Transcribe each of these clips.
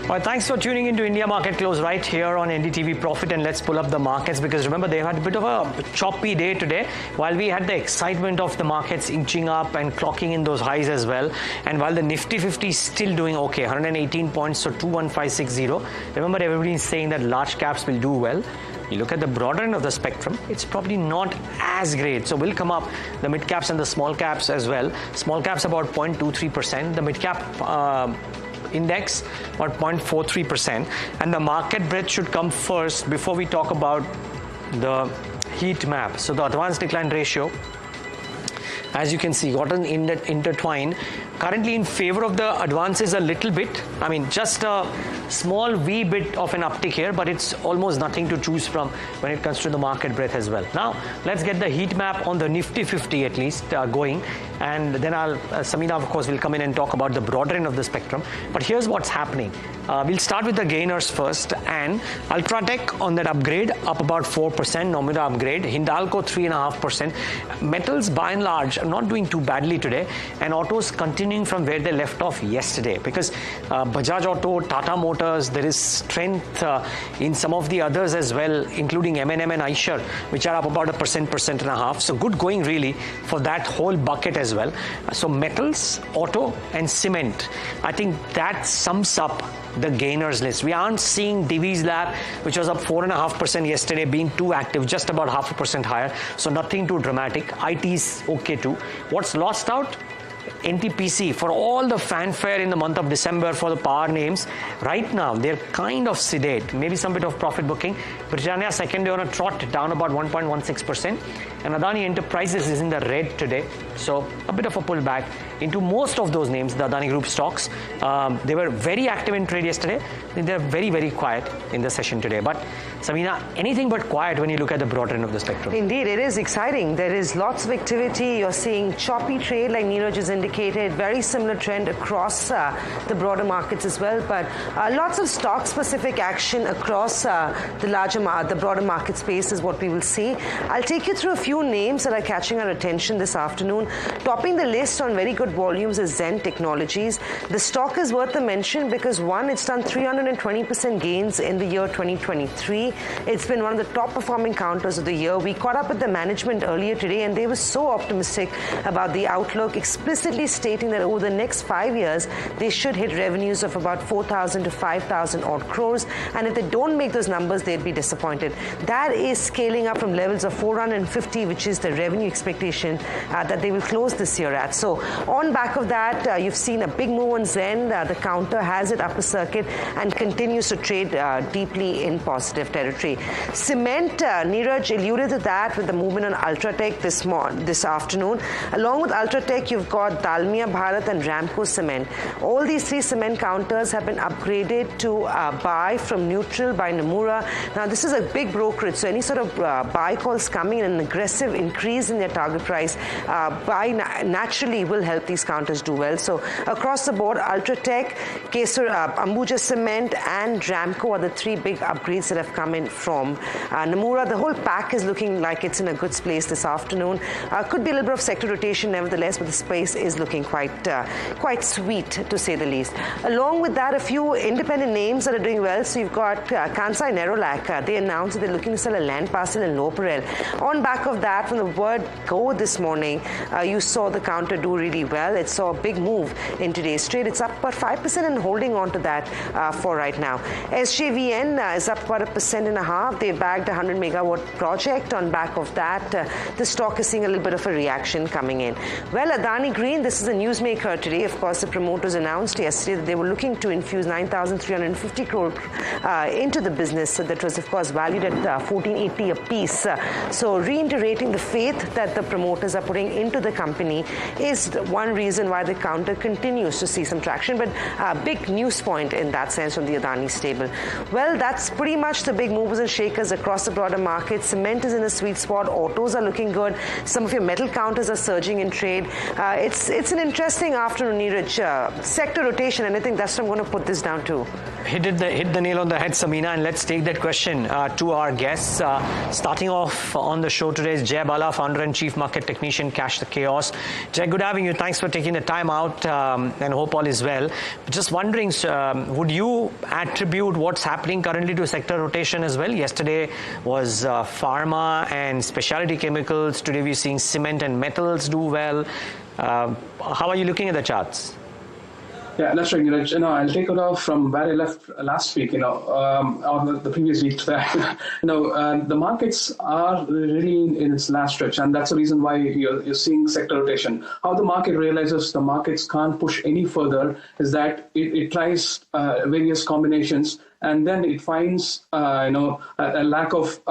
Well, thanks for tuning into India Market Close right here on NDTV Profit, and let's pull up the markets because remember they had a bit of a choppy day today. While we had the excitement of the markets inching up and clocking in those highs as well, and while the Nifty 50 is still doing okay, 118 points, so 21560. Remember, everybody is saying that large caps will do well. You look at the broader end of the spectrum, it's probably not as great. So we'll come up the mid caps and the small caps as well. Small caps about 0.23%. The mid cap index about 0.43%, and the market breadth should come first before we talk about the heat map. So the advanced decline ratio, as you can see, gotten intertwined. Currently in favor of the advances a little bit. I mean, just a small wee bit of an uptick here, but it's almost nothing to choose from when it comes to the market breadth as well. Now, let's get the heat map on the Nifty 50 at least going. And then Samina, of course, will come in and talk about the broader end of the spectrum. But here's what's happening. We'll start with the gainers first. And Ultratech on that upgrade, up about 4%, Nomura upgrade. Hindalco, 3.5%. Metals, by and large, are not doing too badly today. And autos continuing from where they left off yesterday. Because Bajaj Auto, Tata Motors, there is strength in some of the others as well, including M&M and Eicher, which are up about 1.5%. So good going really for that whole bucket as well. So metals, auto and cement, I think that sums up the gainers list. We aren't seeing Divi's Lab, which was up 4.5% yesterday, being too active, just about 0.5% higher. So nothing too dramatic. IT is okay too. What's lost out? NTPC, for all the fanfare in the month of December for the power names, right now they're kind of sedate, maybe some bit of profit booking. Britannia second day on a trot, down about 1.16%, and Adani Enterprises is in the red today, so a bit of a pullback into most of those names, the Adani Group stocks. They were very active in trade yesterday. They're very, very quiet in the session today. But Samina, anything but quiet when you look at the broader end of the spectrum. Indeed, it is exciting. There is lots of activity. You're seeing choppy trade, like Niraj has indicated. Very similar trend across the broader markets as well. But lots of stock-specific action across the broader market space is what we will see. I'll take you through a few names that are catching our attention this afternoon. Topping the list on very good volumes is Zen Technologies. The stock is worth a mention because one, it's done 320% gains in the year 2023. It's been one of the top performing counters of the year. We caught up with the management earlier today and they were so optimistic about the outlook, explicitly stating that over the next 5 years, they should hit revenues of about 4,000 to 5,000 odd crores. And if they don't make those numbers, they'd be disappointed. That is scaling up from levels of 450, which is the revenue expectation that they will close this year at. So on back of that, you've seen a big move on Zen. The counter has it upper circuit and continues to trade deeply in positive territory. Cement, Niraj alluded to that with the movement on Ultratech this afternoon. Along with Ultratech, you've got Dalmia Bharat and Ramco Cement. All these three cement counters have been upgraded to buy from neutral by Nomura. Now, this is a big brokerage, so any sort of buy calls coming in, an aggressive increase in their target price naturally will help these counters do well. So across the board, Ultratech, Ambuja Cement and Ramco are the three big upgrades that have come in from Nomura. The whole pack is looking like it's in a good place this afternoon. Could be a little bit of sector rotation nevertheless, but the space is looking quite sweet to say the least. Along with that, a few independent names that are doing well. So you've got Kansai Nerolac. They announced that they're looking to sell a land parcel in Lower Parel. On back of that, from the word go this morning, you saw the counter do really well. It saw a big move in today's trade. It's up about 5% and holding on to that for right now. SJVN is up about 1.5%. They bagged a 100 megawatt project. On back of that, the stock is seeing a little bit of a reaction coming in. Well, Adani Green, this is a newsmaker today. Of course, the promoters announced yesterday that they were looking to infuse 9,350 crore into the business. That was, of course, valued at 1,480 a piece. So reiterating the faith that the promoters are putting into the company is one reason why the counter continues to see some traction. But a big news point in that sense from the Adani stable. Well, that's pretty much the big movers and shakers across the broader market. Cement is in a sweet spot. Autos are looking good. Some of your metal counters are surging in trade. It's it's an interesting afternoon, Niraj. Sector rotation, and I think that's what I'm going to put this down to. Hit the nail on the head, Samina, and let's take that question to our guests. Starting off on the show today is Bala, founder and chief market technician, Cashthechaos. Jay, good having you. Thanks for taking the time out, and hope all is well. Just wondering, would you attribute what's happening currently to sector rotation as well? Yesterday was pharma and specialty chemicals. Today we're seeing cement and metals do well. How are you looking at the charts? Yeah, that's right, Niraj. I'll take it off from where I left last week, or the previous week. The markets are really in its last stretch, and that's the reason why you're seeing sector rotation. How the market realizes the markets can't push any further is that it tries various combinations, and then it finds a lack of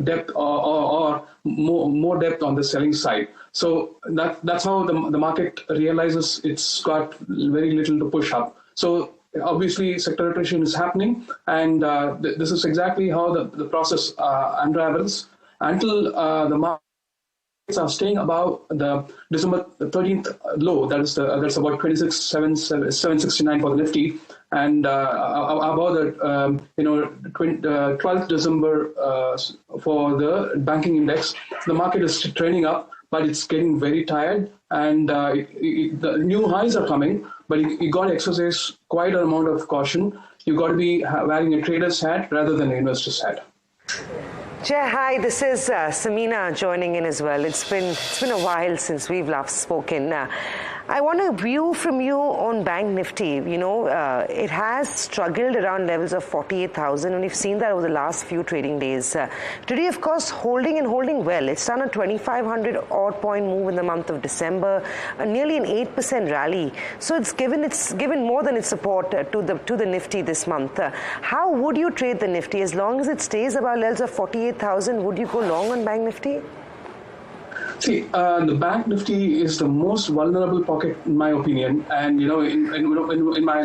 depth or more depth on the selling side. So that's how the market realizes it's got very little to push up. So obviously sector rotation is happening, and this is exactly how the process unravels until the markets are staying above the December 13th low. That's about 26,769 for the Nifty, and above the 12th December for the banking index. The market is trending up, but it's getting very tired, and the new highs are coming, but you got to exercise quite an amount of caution. You got to be wearing a trader's hat rather than an investor's hat. Jay, hi, this is Samina joining in as well. It's been a while since we've last spoken. I want a view from you on Bank Nifty. It has struggled around levels of 48,000, and we've seen that over the last few trading days. Today, of course, holding well. It's done a 2,500 odd point move in the month of December, nearly an 8% rally. So it's given more than its support to the Nifty this month. How would you trade the Nifty? As long as it stays above levels of 48,000, would you go long on Bank Nifty? See, the Bank Nifty is the most vulnerable pocket, in my opinion. And in my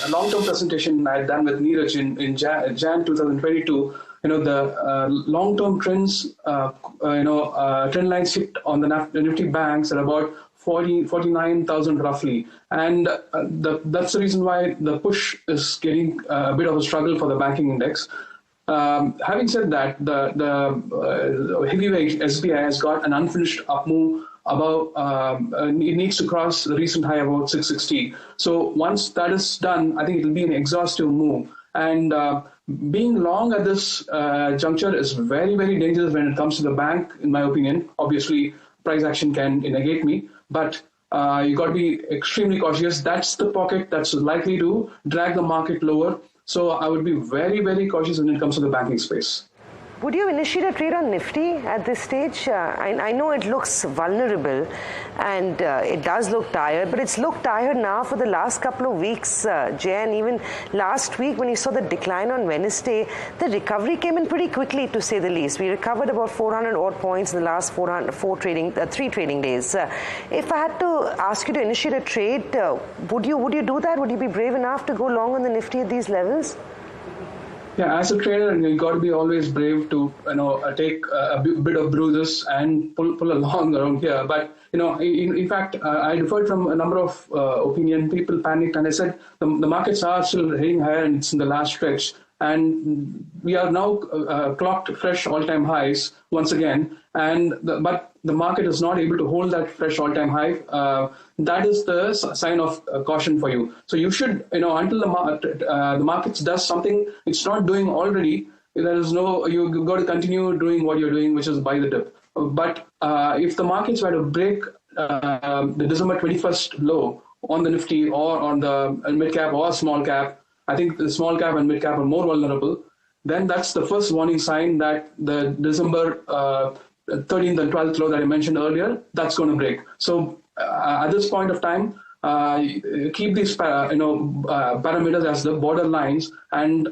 long-term presentation I had done with Niraj in Jan 2022, the long-term trends, trend lines hit on the Nifty banks at about 49,000 roughly, and that's the reason why the push is getting a bit of a struggle for the banking index. Having said that, the heavyweight SBI has got an unfinished up move above. It needs to cross the recent high about 660. So once that is done, I think it will be an exhaustive move. And being long at this juncture is very, very dangerous when it comes to the bank, in my opinion. Obviously, price action can negate me, but you got to be extremely cautious. That's the pocket that's likely to drag the market lower. So I would be very, very cautious when it comes to the banking space. Would you initiate a trade on Nifty at this stage? I know it looks vulnerable and it does look tired, but it's looked tired now for the last couple of weeks, Jay, and even last week when you saw the decline on Wednesday, the recovery came in pretty quickly, to say the least. We recovered about 400 odd points in the last three trading days. If I had to ask you to initiate a trade, would you do that? Would you be brave enough to go long on the Nifty at these levels? Yeah, as a trader, you got to be always brave to take a bit of bruises and pull along around here. But in fact, I deferred from a number of opinion. People panicked, and I said the markets are still heading higher, and it's in the last stretch. And we are now clocked fresh all-time highs once again. But the market is not able to hold that fresh all-time high. That is the sign of caution for you. So you should, until the markets does something it's not doing already, you got to continue doing what you're doing, which is buy the dip. But if the markets were to break the December 21st low on the Nifty or on the mid-cap or small cap, I think the small cap and mid cap are more vulnerable. Then that's the first warning sign that the December 13th and 12th low that I mentioned earlier, that's going to break. So at this point of time, keep these parameters as the border lines and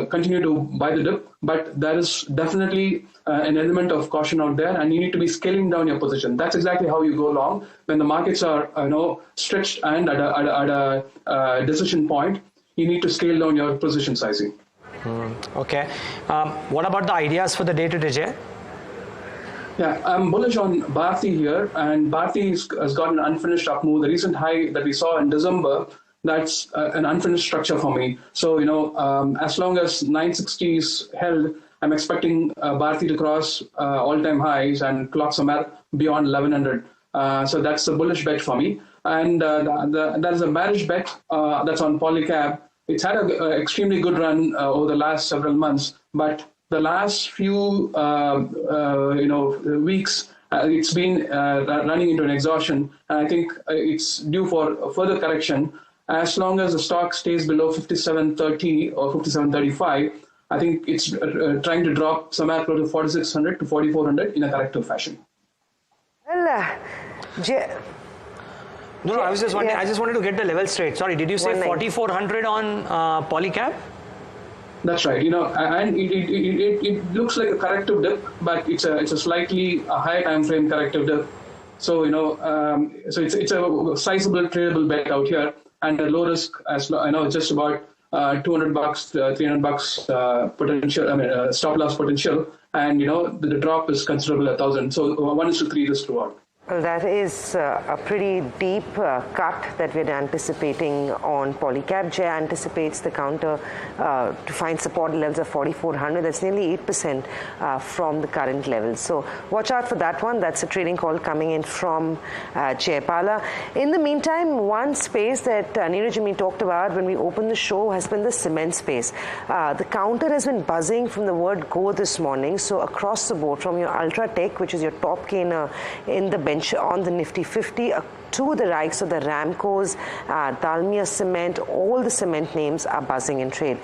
continue to buy the dip. But there is definitely an element of caution out there, and you need to be scaling down your position. That's exactly how you go long when the markets are stretched and at a decision point. You need to scale down your position sizing. Okay. What about the ideas for the day today, Jay? Yeah, I'm bullish on Bharti here, and Bharti has got an unfinished up move. The recent high that we saw in December, that's an unfinished structure for me. So, as long as 960 is held, I'm expecting Bharti to cross all-time highs and clock somewhere beyond 1100. So that's a bullish bet for me. And there's a bearish bet that's on Polycab. It's had an extremely good run over the last several months, but the last few weeks, it's been running into an exhaustion, and I think it's due for a further correction. As long as the stock stays below 57.30 or 57.35, I think it's trying to drop somewhere close to 4,600 to 4,400 in a corrective fashion. Well, No, I was just wondering, I just wanted to get the level straight. Sorry, did you say 4,400 on Polycab? That's right. And it looks like a corrective dip, but it's a slightly higher time frame corrective dip. So so it's a sizable tradable bet out here, and a low risk as just about $200, $300 potential. Stop loss potential, and the drop is considerable, 1,000. So 1:3 risk reward. Well, that is a pretty deep cut that we're anticipating on Polycab. Jay anticipates the counter to find support levels of 4,400. That's nearly 8% from the current levels. So watch out for that one. That's a trading call coming in from Jay. Bala. In the meantime, one space that Niraj and me talked about when we opened the show has been the cement space. The counter has been buzzing from the word go this morning. So across the board, from your Ultratech, which is your top gainer in the bench on the Nifty 50, to the likes of the Ramcos, Dalmia Cement, all the cement names are buzzing in trade.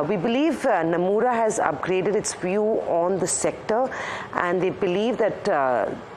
We believe Nomura has upgraded its view on the sector, and they believe that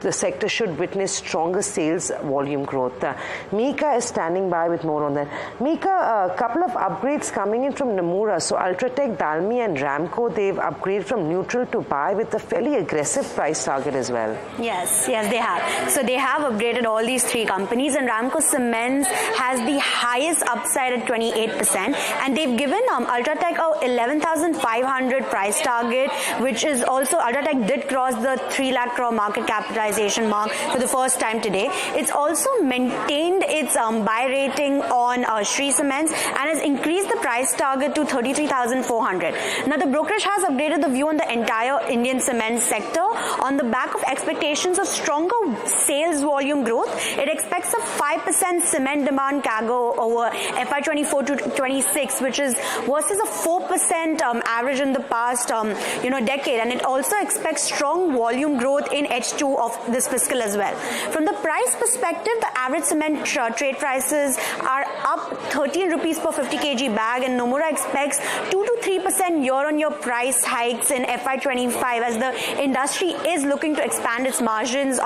the sector should witness stronger sales volume growth. Mika is standing by with more on that. Mika, a couple of upgrades coming in from Nomura. So Ultratech, Dalmia and Ramco, they've upgraded from neutral to buy with a fairly aggressive price target as well. Yes, they have. So they have upgraded all these three companies, and Ramco Cements has the highest upside at 28%, and they've given Ultratech a 11,500 price target, which is also, Ultratech did cross the 3 lakh crore market capitalization mark for the first time today. It's also maintained its buy rating on Shree Cements and has increased the price target to 33,400. Now the brokerage has upgraded the view on the entire Indian cement sector on the back of expectations of stronger sales volume growth. It expects a 5% cement demand CAGR over FY24 to 26, which is versus a 4% average in the past decade, and it also expects strong volume growth in H2 of this fiscal as well. From the price perspective, the average cement trade prices are up 13 rupees per 50 kg bag, and Nomura expects 2 to 3% year-on-year price hikes in FY25 as the industry is looking to expand its margins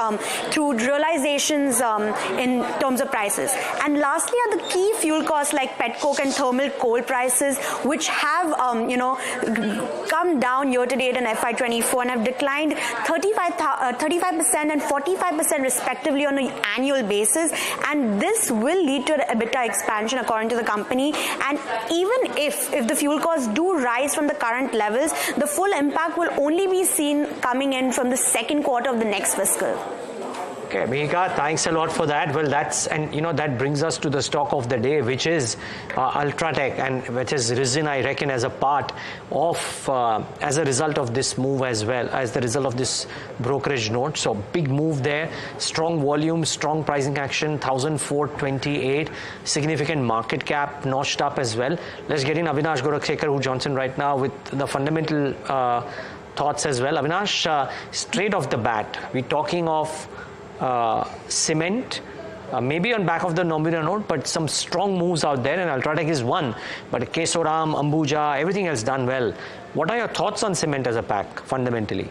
through realizations in terms of prices. And lastly are the key fuel costs like petcoke and thermal coal prices, which have come down year to date in FY24 and have declined 35% and 45% respectively on an annual basis, and this will lead to an EBITDA expansion according to the company. And even if the fuel costs do rise from the current levels, the full impact will only be seen coming in from the second quarter of the next fiscal. Okay, Mika, thanks a lot for that. Well, that brings us to the stock of the day, which is Ultratech, and which has risen, I reckon, as a part of, as a result of this move as well, as the result of this brokerage note. So big move there, strong volume, strong pricing action, 1,428, significant market cap, notched up as well. Let's get in Avinash Goraskshakar, who joins in right now with the fundamental thoughts as well. Avinash, straight off the bat, we're talking of cement, maybe on back of the Nomura note, but some strong moves out there, and Ultratech is one. But Kesoram, Ambuja, everything else done well. What are your thoughts on cement as a pack, fundamentally?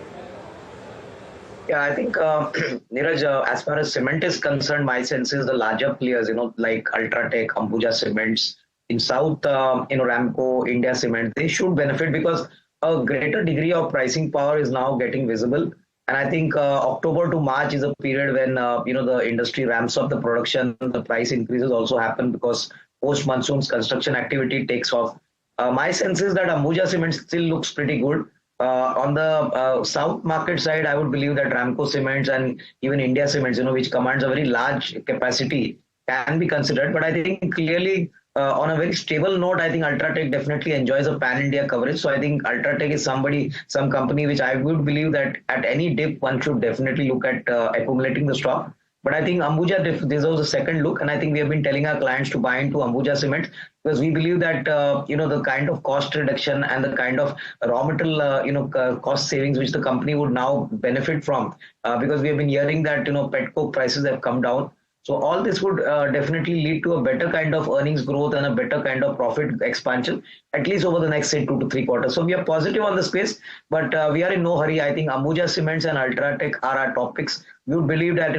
Yeah, I think, Niraj, as far as cement is concerned, my sense is the larger players, like Ultratech, Ambuja Cements, in South, Ramco, India Cement, they should benefit because a greater degree of pricing power is now getting visible. And I think October to March is a period when, the industry ramps up the production. The price increases also happen because post-monsoons construction activity takes off. My sense is that Ambuja Cement still looks pretty good. On the South market side, I would believe that Ramco Cements and even India Cements, which commands a very large capacity, can be considered. But I think clearly on a very stable note, I think Ultratech definitely enjoys a pan-India coverage. So I think Ultratech is some company which I would believe that at any dip, one should definitely look at accumulating the stock. But I think Ambuja deserves a second look, and I think we have been telling our clients to buy into Ambuja Cement because we believe that the kind of cost reduction and the kind of raw material cost savings which the company would now benefit from because we have been hearing that pet coke prices have come down. So all this would definitely lead to a better kind of earnings growth and a better kind of profit expansion, at least over the next, say, 2 to 3 quarters. So we are positive on the space, but we are in no hurry. I think Ambuja Cements and Ultratech are our top picks. We would believe that,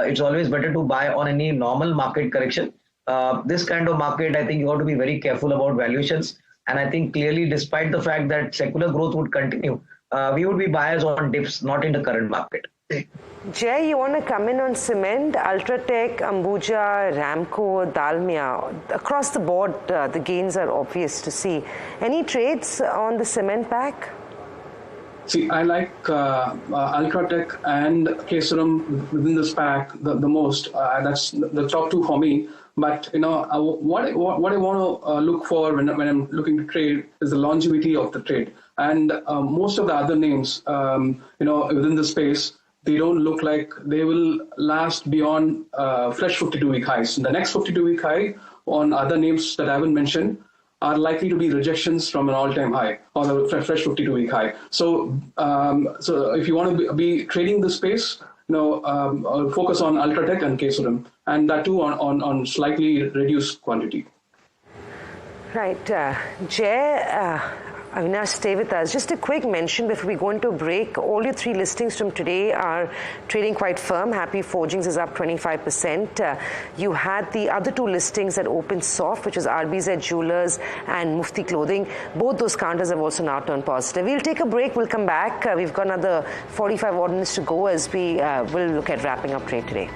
it's always better to buy on any normal market correction. This kind of market, I think you have to be very careful about valuations. And I think clearly, despite the fact that secular growth would continue, we would be buyers on dips, not in the current market. Jay, you want to come in on cement? Ultratech, Ambuja, Ramco, Dalmia. Across the board, the gains are obvious to see. Any trades on the cement pack? See, I like Ultratech and Kesaram within this pack the most. That's the top two for me. But what I want to look for when I'm looking to trade is the longevity of the trade. And most of the other names, within the space, they don't look like they will last beyond fresh 52-week highs. The next 52-week high on other names that I haven't mentioned are likely to be rejections from an all-time high or the fresh 52-week high. So, if you want to be trading this space, focus on Ultratech and Kesaram, and that too on slightly reduced quantity. Right, Jay. Avinash, stay with us. Just a quick mention before we go into a break. All your three listings from today are trading quite firm. Happy Forgings is up 25%. You had the other two listings that opened soft, which was RBZ Jewelers and Mufti Clothing. Both those counters have also now turned positive. We'll take a break. We'll come back. We've got another 45 odd minutes to go as we will look at wrapping up trade today.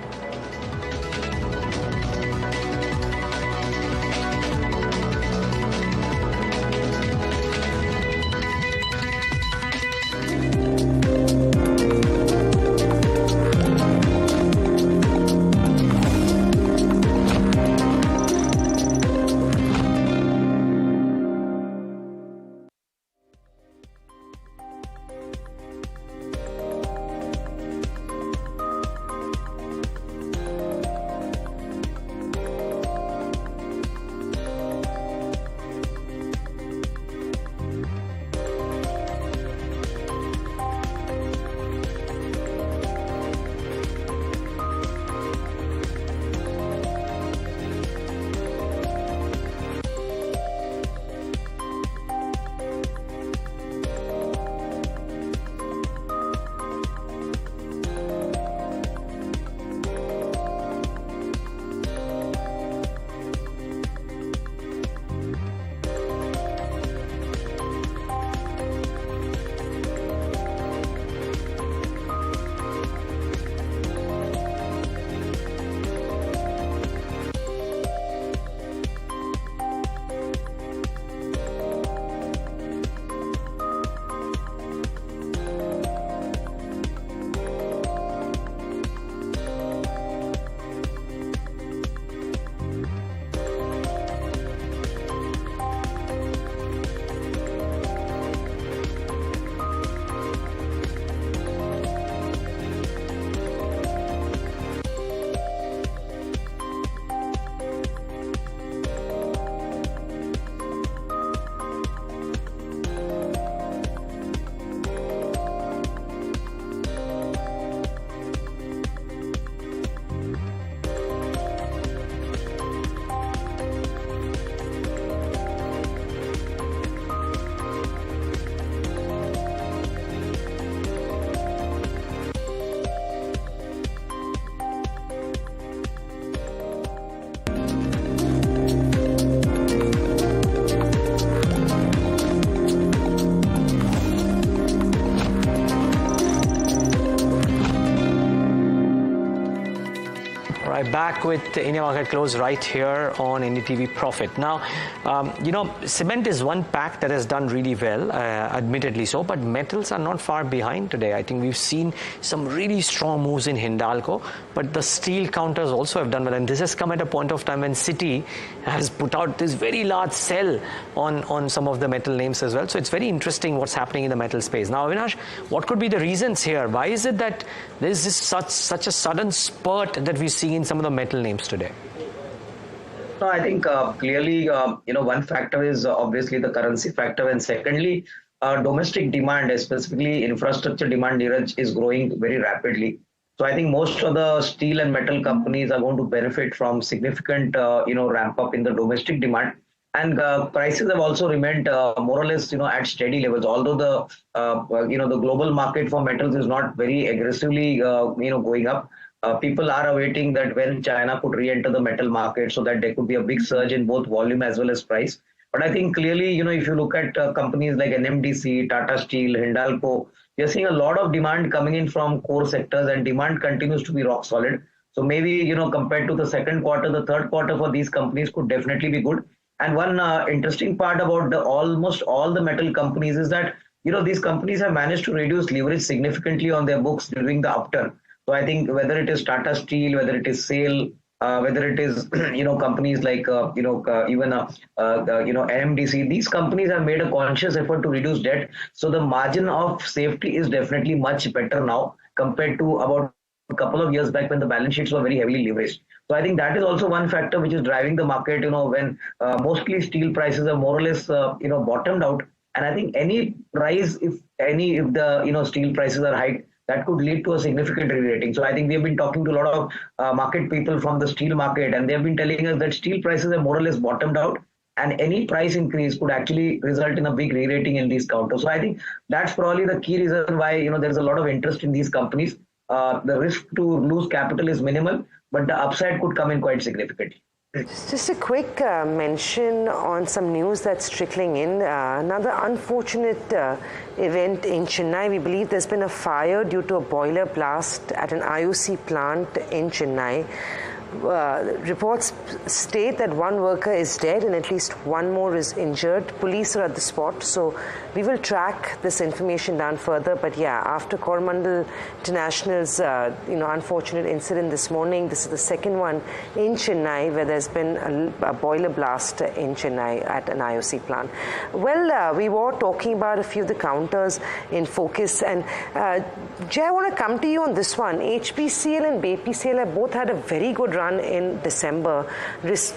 All right, back with the India market close right here on NDTV Profit. Now, cement is one pack that has done really well, admittedly so, but metals are not far behind today. I think we've seen some really strong moves in Hindalco, but the steel counters also have done well. And this has come at a point of time when Citi has put out this very large sell on some of the metal names as well. So it's very interesting what's happening in the metal space. Now, Avinash, what could be the reasons here? Why is it that there's this such a sudden spurt that we see in some of the metal names today? No, I think clearly, one factor is obviously the currency factor, and secondly, domestic demand, specifically infrastructure demand, Niraj, is growing very rapidly. So I think most of the steel and metal companies are going to benefit from significant, ramp up in the domestic demand. And prices have also remained more or less, at steady levels. Although the global market for metals is not very aggressively, going up. People are awaiting that when China could re-enter the metal market, so that there could be a big surge in both volume as well as price. But I think clearly, if you look at companies like NMDC, Tata Steel, Hindalco, you're seeing a lot of demand coming in from core sectors, and demand continues to be rock solid. So maybe, compared to the second quarter, the third quarter for these companies could definitely be good. And one interesting part about almost all the metal companies is that, these companies have managed to reduce leverage significantly on their books during the upturn. So I think whether it is Tata Steel, whether it is SAIL, whether it is, companies like, NMDC, these companies have made a conscious effort to reduce debt. So the margin of safety is definitely much better now compared to about a couple of years back when the balance sheets were very heavily leveraged. So I think that is also one factor which is driving the market, when mostly steel prices are more or less, bottomed out. And I think any rise, if the, steel prices are high, that could lead to a significant re-rating. So I think we have been talking to a lot of market people from the steel market, and they have been telling us that steel prices are more or less bottomed out, and any price increase could actually result in a big re-rating in these counters. So I think that's probably the key reason why, there's a lot of interest in these companies. The risk to lose capital is minimal, but the upside could come in quite significantly. Just a quick mention on some news that's trickling in. Another unfortunate event in Chennai. We believe there's been a fire due to a boiler blast at an IOC plant in Chennai. Reports state that one worker is dead and at least one more is injured. Police are at the spot, so we will track this information down further. But yeah, after Coromandel International's unfortunate incident this morning, this is the second one in Chennai where there's been a boiler blast in Chennai at an IOC plant. Well, we were talking about a few of the counters in focus, and Jay, I want to come to you on this one. HPCL and BPCL have both had a very good run in December,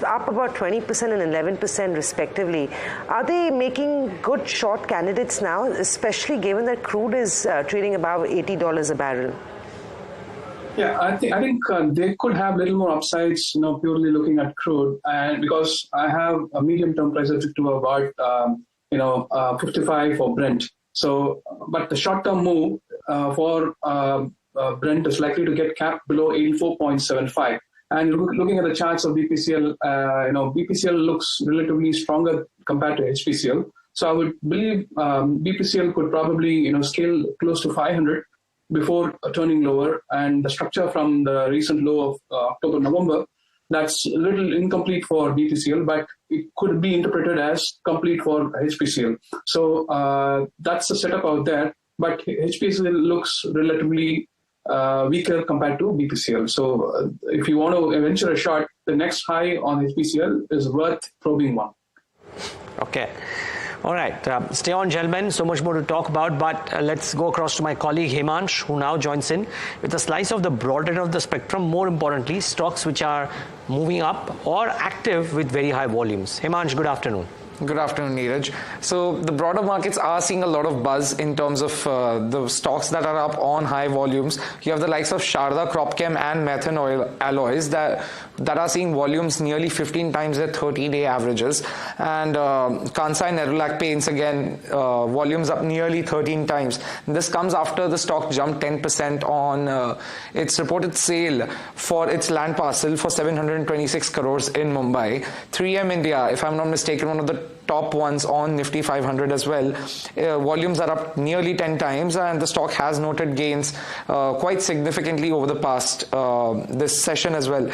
up about 20% and 11% respectively. Are they making good short candidates now, especially given that crude is trading above $80 a barrel? Yeah, I think they could have little more upsides, purely looking at crude, and because I have a medium-term price objective of about 55 for Brent. So, but the short-term move for Brent is likely to get capped below 84.75. And looking at the charts of BPCL, BPCL looks relatively stronger compared to HPCL. So I would believe BPCL could probably, scale close to 500 before turning lower. And the structure from the recent low of October, November, that's a little incomplete for BPCL, but it could be interpreted as complete for HPCL. So that's the setup out there. But HPCL looks relatively weaker compared to BPCL. So if you want to venture a shot, the next high on HPCL is worth probing one. Okay. All right. Stay on, gentlemen. So much more to talk about, but let's go across to my colleague Himansh, who now joins in with a slice of the broader end of the spectrum. More importantly, stocks which are moving up or active with very high volumes. Himansh, good afternoon. Good afternoon, Niraj. So the broader markets are seeing a lot of buzz in terms of the stocks that are up on high volumes. You have the likes of Sharda, Cropchem and Methanol alloys that are seeing volumes nearly 15 times their 30-day averages. And Kansai Nerolac Paints, again, volumes up nearly 13 times. This comes after the stock jumped 10% on its reported sale for its land parcel for 726 crores in Mumbai. 3M India, if I'm not mistaken, one of the top ones on Nifty 500 as well. Volumes are up nearly 10 times, and the stock has noted gains quite significantly over the past this session as well.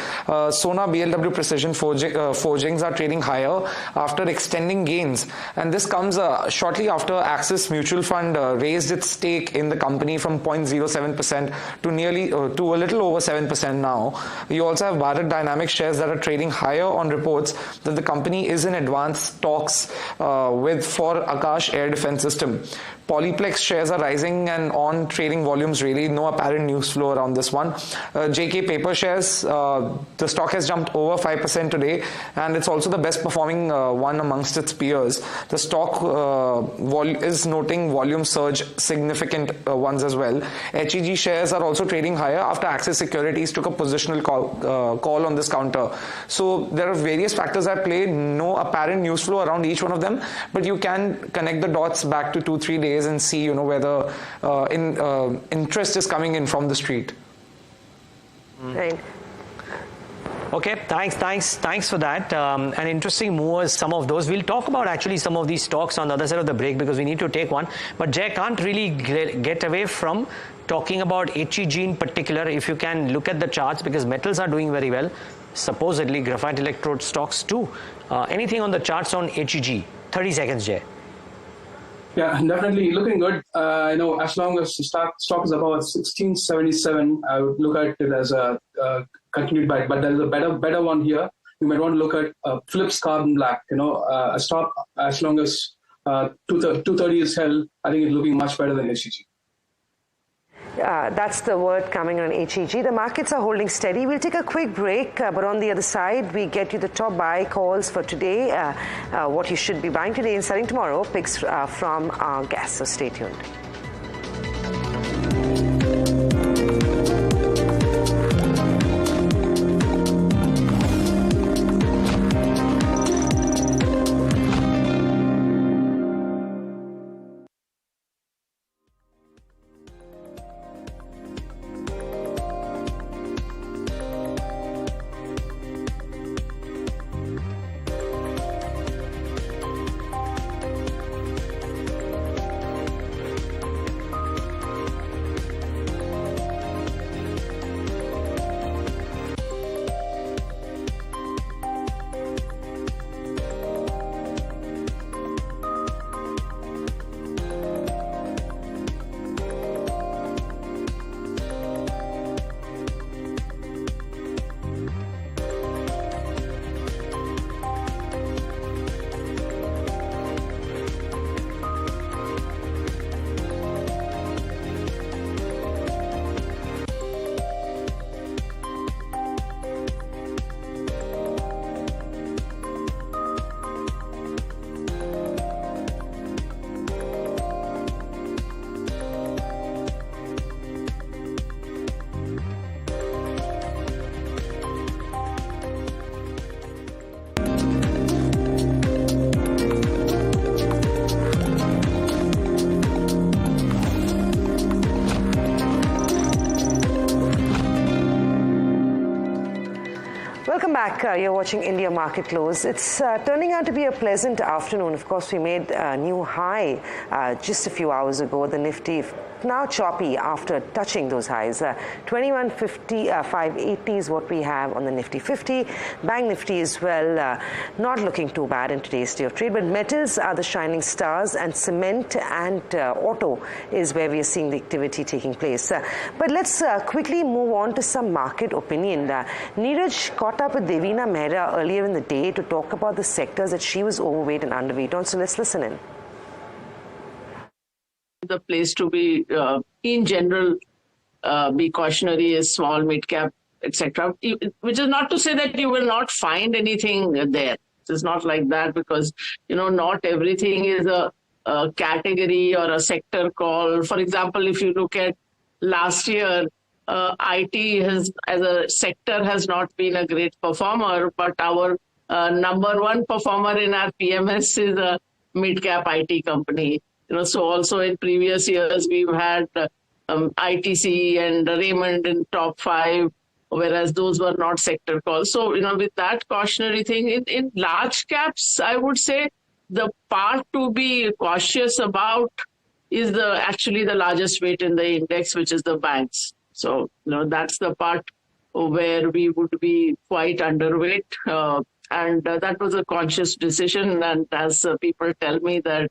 Sona BLW Precision Forgings are trading higher after extending gains, and this comes shortly after Axis Mutual Fund raised its stake in the company from 0.07% to nearly to a little over 7% now. You also have Bharat Dynamics shares that are trading higher on reports that the company is in advanced talks for Akash Air Defense System. Polyplex shares are rising and on trading volumes, really no apparent news flow around this one. JK Paper shares, the stock has jumped over 5% today, and it's also the best performing one amongst its peers. The stock is noting volume surge, significant ones as well. HEG shares are also trading higher after Axis Securities took a positional call on this counter. So there are various factors at play, no apparent news flow around each one of them, but you can connect the dots back to 2-3 days and see, whether interest is coming in from the street. Right. Okay, thanks for that. And interesting moves, some of those. We'll talk about actually some of these stocks on the other side of the break because we need to take one. But Jay can't really get away from talking about HEG in particular. If you can look at the charts, because metals are doing very well, supposedly graphite electrode stocks too. Anything on the charts on HEG? 30 seconds, Jay. Yeah, definitely looking good. As long as the stock is about 1677, I would look at it as a continued buy. But there is a better one here. You might want to look at Philips Carbon Black. A stop as long as 230 is held. I think it's looking much better than HEG. That's the word coming on HEG. The markets are holding steady. We'll take a quick break, but on the other side, we get you the top buy calls for today, what you should be buying today and selling tomorrow, picks from our guests. So stay tuned. Welcome back. You're watching India Market Close. It's turning out to be a pleasant afternoon. Of course, we made a new high just a few hours ago. The Nifty now choppy after touching those highs. 2150, 580 is what we have on the Nifty 50. Bank Nifty as well, not looking too bad in today's day of trade. But metals are the shining stars, and cement and auto is where we are seeing the activity taking place. But let's quickly move on to some market opinion. Niraj caught up with Devina Mehra earlier in the day to talk about the sectors that she was overweight and underweight on. So let's listen in. The place to be, in general, be cautionary is small, mid cap, etc. Which is not to say that you will not find anything there. It's not like that, because not everything is a category or a sector call. For example, if you look at last year, IT has, as a sector, has not been a great performer, but our number one performer in our PMS is a mid cap IT company. So also in previous years, we've had ITC and Raymond in top 5, whereas those were not sector calls. So, with that cautionary thing, in large caps, I would say the part to be cautious about is actually the largest weight in the index, which is the banks. So, that's the part where we would be quite underweight. And that was a conscious decision. And as people tell me that,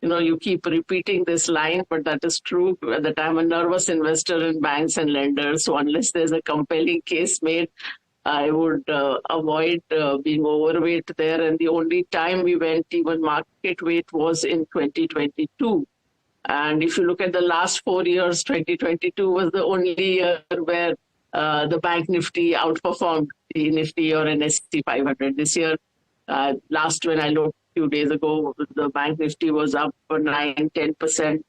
you keep repeating this line, but that is true, that I'm a nervous investor in banks and lenders. So unless there's a compelling case made, I would avoid being overweight there. And the only time we went even market weight was in 2022. And if you look at the last 4 years, 2022 was the only year where the bank Nifty outperformed the Nifty or NSE 500. This year, last when I looked a few days ago, the bank Nifty was up 9-10%,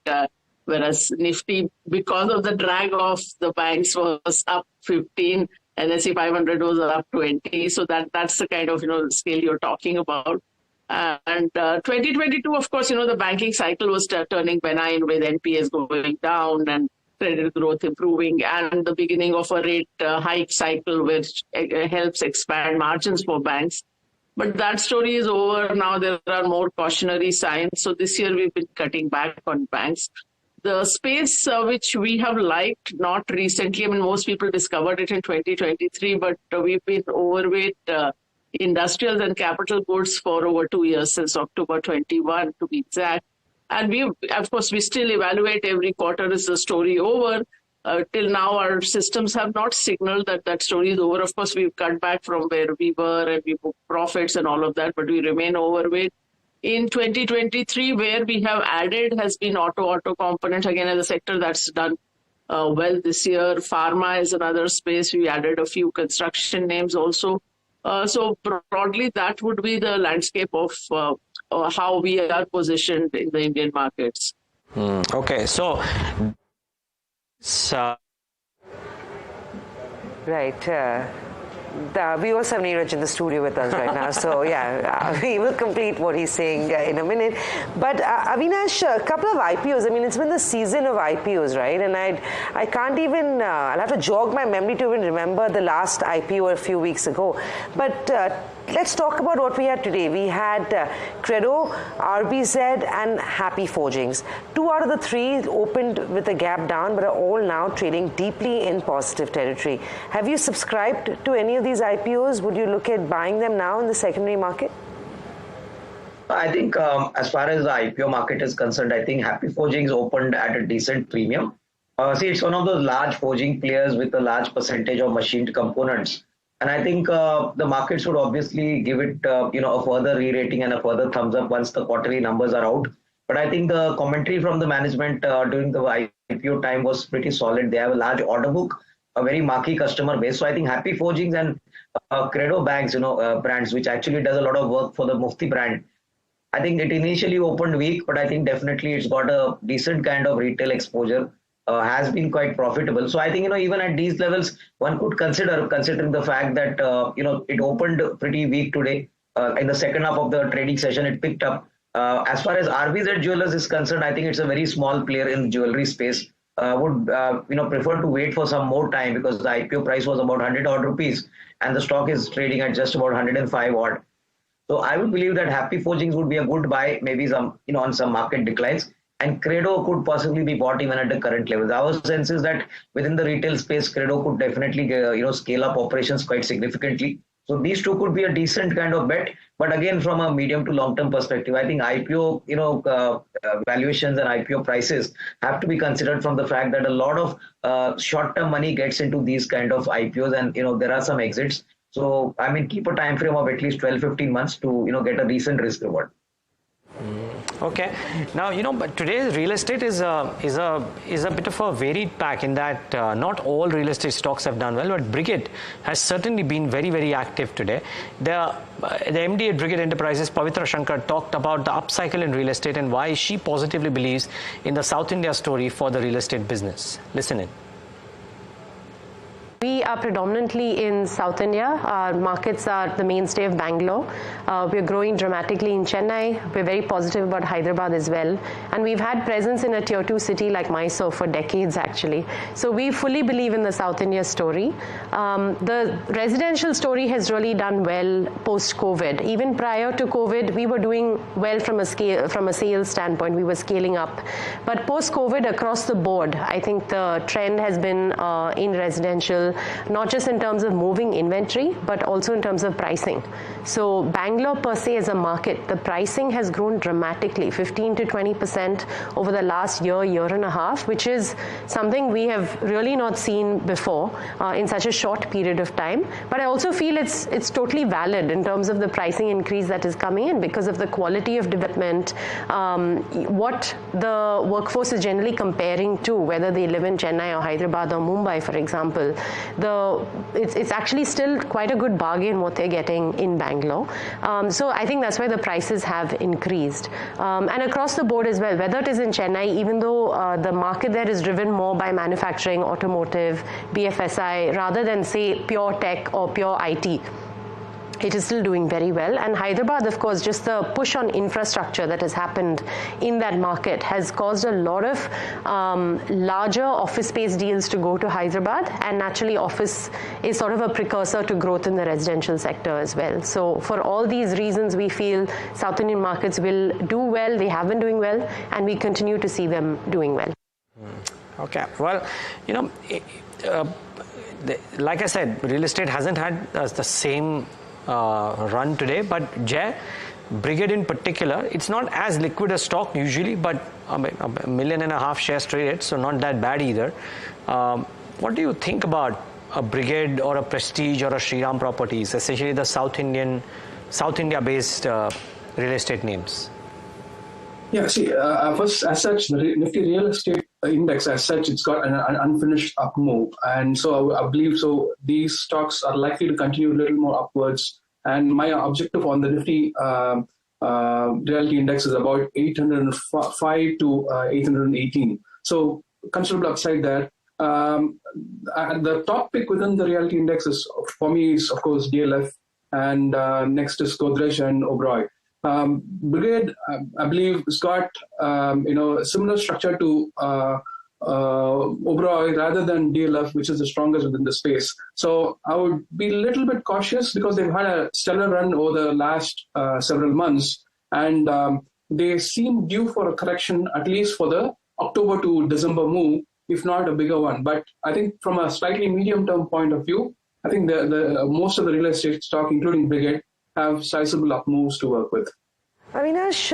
whereas Nifty, because of the drag of the banks, was up 15. NSE 500 was up 20. So that's the kind of scale you're talking about. And 2022, of course, the banking cycle was turning benign with NPS going down and credit growth improving, and the beginning of a rate hike cycle, which helps expand margins for banks. But that story is over now. There are more cautionary signs. So this year we've been cutting back on banks. The space which we have liked, not recently, I mean, most people discovered it in 2023, but we've been overweight industrials and capital goods for over 2 years, since October 21 to be exact. And of course, we still evaluate every quarter. Is the story over? Till now, our systems have not signaled that that story is over. Of course, we've cut back from where we were and we booked profits and all of that, but we remain overweight. In 2023, where we have added has been auto components, again, as a sector that's done well this year. Pharma is another space. We added a few construction names also. So broadly, that would be the landscape of how we are positioned in the Indian markets. Okay, so right. We also have Niraj in the studio with us right now. So, we will complete what he's saying in a minute. But Avinash, a couple of IPOs. I mean, it's been the season of IPOs, right? And I can't even, I'll have to jog my memory to even remember the last IPO a few weeks ago. But let's talk about what we had today. We had Credo, RBZ, and Happy Forgings. 2 out of the 3 opened with a gap down, but are all now trading deeply in positive territory. Have you subscribed to any of these IPOs? Would you look at buying them now in the secondary market? I think as far as the IPO market is concerned, I think Happy Forgings opened at a decent premium. See, it's one of those large forging players with a large percentage of machined components. And I think the markets would obviously give it, a further re-rating and a further thumbs up once the quarterly numbers are out. But I think the commentary from the management during the IPO time was pretty solid. They have a large order book, a very marquee customer base. So I think Happy Forgings and Credo Bags, brands, which actually does a lot of work for the Mufti brand. I think it initially opened weak, but I think definitely it's got a decent kind of retail exposure. Has been quite profitable. So I think, even at these levels, one could considering the fact that, it opened pretty weak today. In the second half of the trading session, it picked up. As far as RBZ Jewelers is concerned, I think it's a very small player in the jewelry space. Would, prefer to wait for some more time because the IPO price was about 100 odd rupees and the stock is trading at just about 105 odd. So I would believe that Happy Forgings would be a good buy, maybe some, on some market declines. And Credo could possibly be bought even at the current levels. Our sense is that within the retail space, Credo could definitely, scale up operations quite significantly. So these two could be a decent kind of bet. But again, from a medium to long-term perspective, I think IPO, valuations and IPO prices have to be considered from the fact that a lot of short-term money gets into these kind of IPOs, and there are some exits. So I mean, keep a time frame of at least 12-15 months to get a decent risk reward. Okay. Now, but today's real estate is a bit of a varied pack in that not all real estate stocks have done well, but Brigade has certainly been very, very active today. The MD at Brigade Enterprises, Pavitra Shankar, talked about the upcycle in real estate and why she positively believes in the South India story for the real estate business. Listen in. We are predominantly in South India. Our markets are the mainstay of Bangalore. We're growing dramatically in Chennai. We're very positive about Hyderabad as well. And we've had presence in a tier 2 city like Mysore for decades, actually. So we fully believe in the South India story. The residential story has really done well post-COVID. Even prior to COVID, we were doing well from a sales standpoint. We were scaling up. But post-COVID, across the board, I think the trend has been in residential, not just in terms of moving inventory, but also in terms of pricing. So Bangalore per se as a market, the pricing has grown dramatically, 15 to 20% over the last year and a half, which is something we have really not seen before in such a short period of time. But I also feel it's totally valid in terms of the pricing increase that is coming in because of the quality of development, what the workforce is generally comparing to, whether they live in Chennai or Hyderabad or Mumbai, for example. It's actually still quite a good bargain what they're getting in Bangalore. So I think that's why the prices have increased. And across the board as well, whether it is in Chennai, even though the market there is driven more by manufacturing, automotive, BFSI, rather than say pure tech or pure IT, it is still doing very well. And Hyderabad, of course, just the push on infrastructure that has happened in that market has caused a lot of larger office space deals to go to Hyderabad. And naturally, office is sort of a precursor to growth in the residential sector as well. So for all these reasons, we feel South Indian markets will do well. They have been doing well, and we continue to see them doing well. Okay. Well, like I said, real estate hasn't had the same run today, but Jay, Brigade in particular, it's not as liquid a stock usually, but $1.5 million shares traded, so not that bad either. What do you think about a Brigade or a Prestige or a Shriram Properties, essentially the South India-based real estate names? Yeah, see, first, as such, the Nifty real estate index, as such, it's got an unfinished up move. And so I believe these stocks are likely to continue a little more upwards. And my objective on the Nifty realty index is about 805 to 818. So considerable upside there. The top pick within the realty index for me is, of course, DLF. And next is Godrej and Oberoi. Brigade, I believe, has got similar structure to Oberoi rather than DLF, which is the strongest within the space. So I would be a little bit cautious because they've had a stellar run over the last several months, and they seem due for a correction, at least for the October to December move, if not a bigger one. But I think from a slightly medium-term point of view, I think the most of the real estate stock, including Brigade, have sizable up moves to work with. Avinash,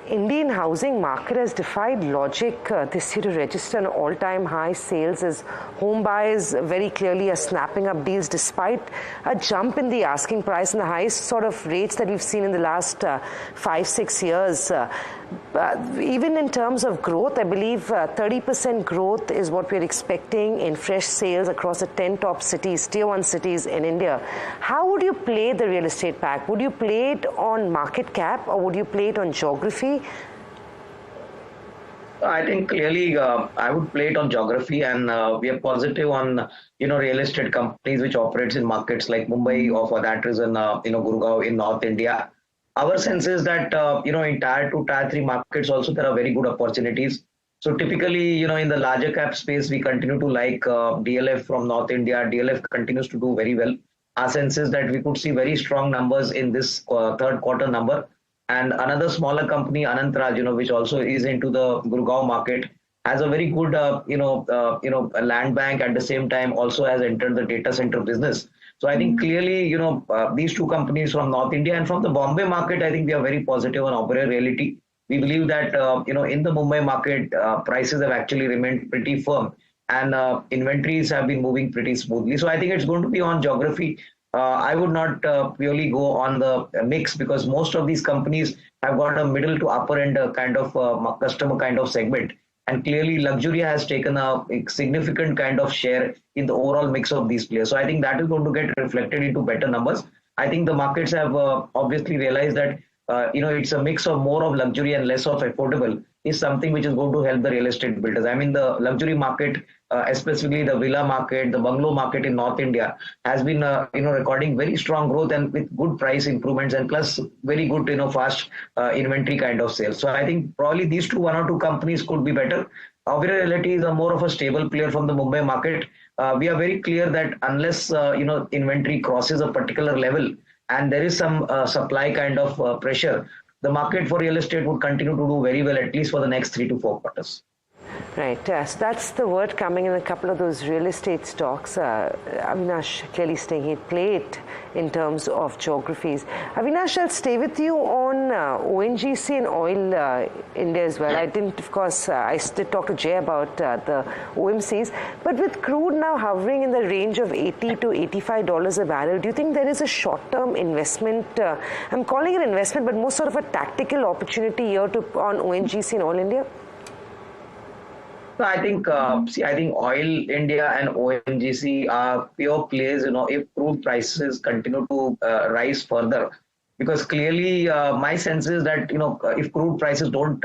Indian housing market has defied logic this year to register an all-time high sales as home buyers very clearly are snapping up deals despite a jump in the asking price and the highest sort of rates that we've seen in the last 5-6 years. Even in terms of growth, I believe 30% growth is what we're expecting in fresh sales across the 10 top cities, tier 1 cities in India. How would you play the real estate pack? Would you play it on market cap or would you play it on geography? I think clearly I would play it on geography, and we are positive on real estate companies which operates in markets like Mumbai, or for that reason Gurgaon in North India. Our sense is that in tier 2, tier 3 markets also there are very good opportunities. So typically in the larger cap space we continue to like DLF from North India. DLF continues to do very well. Our sense is that we could see very strong numbers in this third quarter number. And another smaller company, Anantraj, which also is into the Gurgaon market, has a very good a land bank. At the same time also has entered the data center business. So I think clearly, these two companies from North India and from the Bombay market, I think we are very positive on Oberoi Realty. We believe that, in the Mumbai market, prices have actually remained pretty firm and inventories have been moving pretty smoothly. So I think it's going to be on geography. I would not purely go on the mix because most of these companies have got a middle to upper end kind of customer kind of segment. And clearly luxury has taken a significant kind of share in the overall mix of these players. So I think that is going to get reflected into better numbers. I think the markets have obviously realized that, it's a mix of more of luxury and less of affordable is something which is going to help the real estate builders. I mean, the luxury market, especially the villa market, the bungalow market in North India has been, recording very strong growth and with good price improvements and plus very good, fast inventory kind of sales. So I think probably these one or two companies could be better. Avinash Realty is a more of a stable player from the Mumbai market. We are very clear that unless, inventory crosses a particular level and there is some supply kind of pressure, the market for real estate would continue to do very well, at least for the next 3 to 4 quarters. Right, so that's the word coming in a couple of those real estate stocks. Avinash clearly staying in plate in terms of geographies. Avinash, I'll stay with you on ONGC and oil India as well. I didn't, of course, I did talk to Jay about the OMCs, but with crude now hovering in the range of $80 to $85 a barrel, do you think there is a short-term investment? I'm calling it investment, but more sort of a tactical opportunity here on ONGC and oil India? No, I think Oil India and ONGC are pure plays, if crude prices continue to rise further. Because clearly my sense is that, if crude prices don't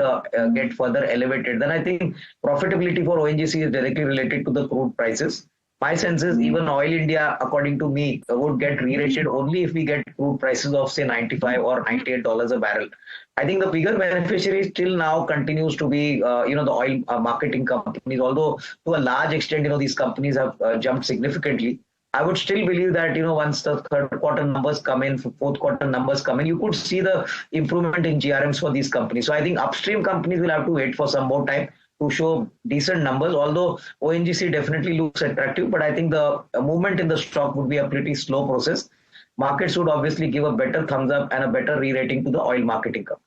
get further elevated, then I think profitability for ONGC is directly related to the crude prices. My sense is even Oil India, according to me, would get re-rated only if we get crude prices of, say, $95 or $98 a barrel. I think the bigger beneficiary still now continues to be, the oil marketing companies, although to a large extent, these companies have jumped significantly. I would still believe that, once the third quarter numbers come in, fourth quarter numbers come in, you could see the improvement in GRMs for these companies. So I think upstream companies will have to wait for some more time to show decent numbers, although ONGC definitely looks attractive, but I think the movement in the stock would be a pretty slow process. Markets would obviously give a better thumbs up and a better re-rating to the oil marketing company.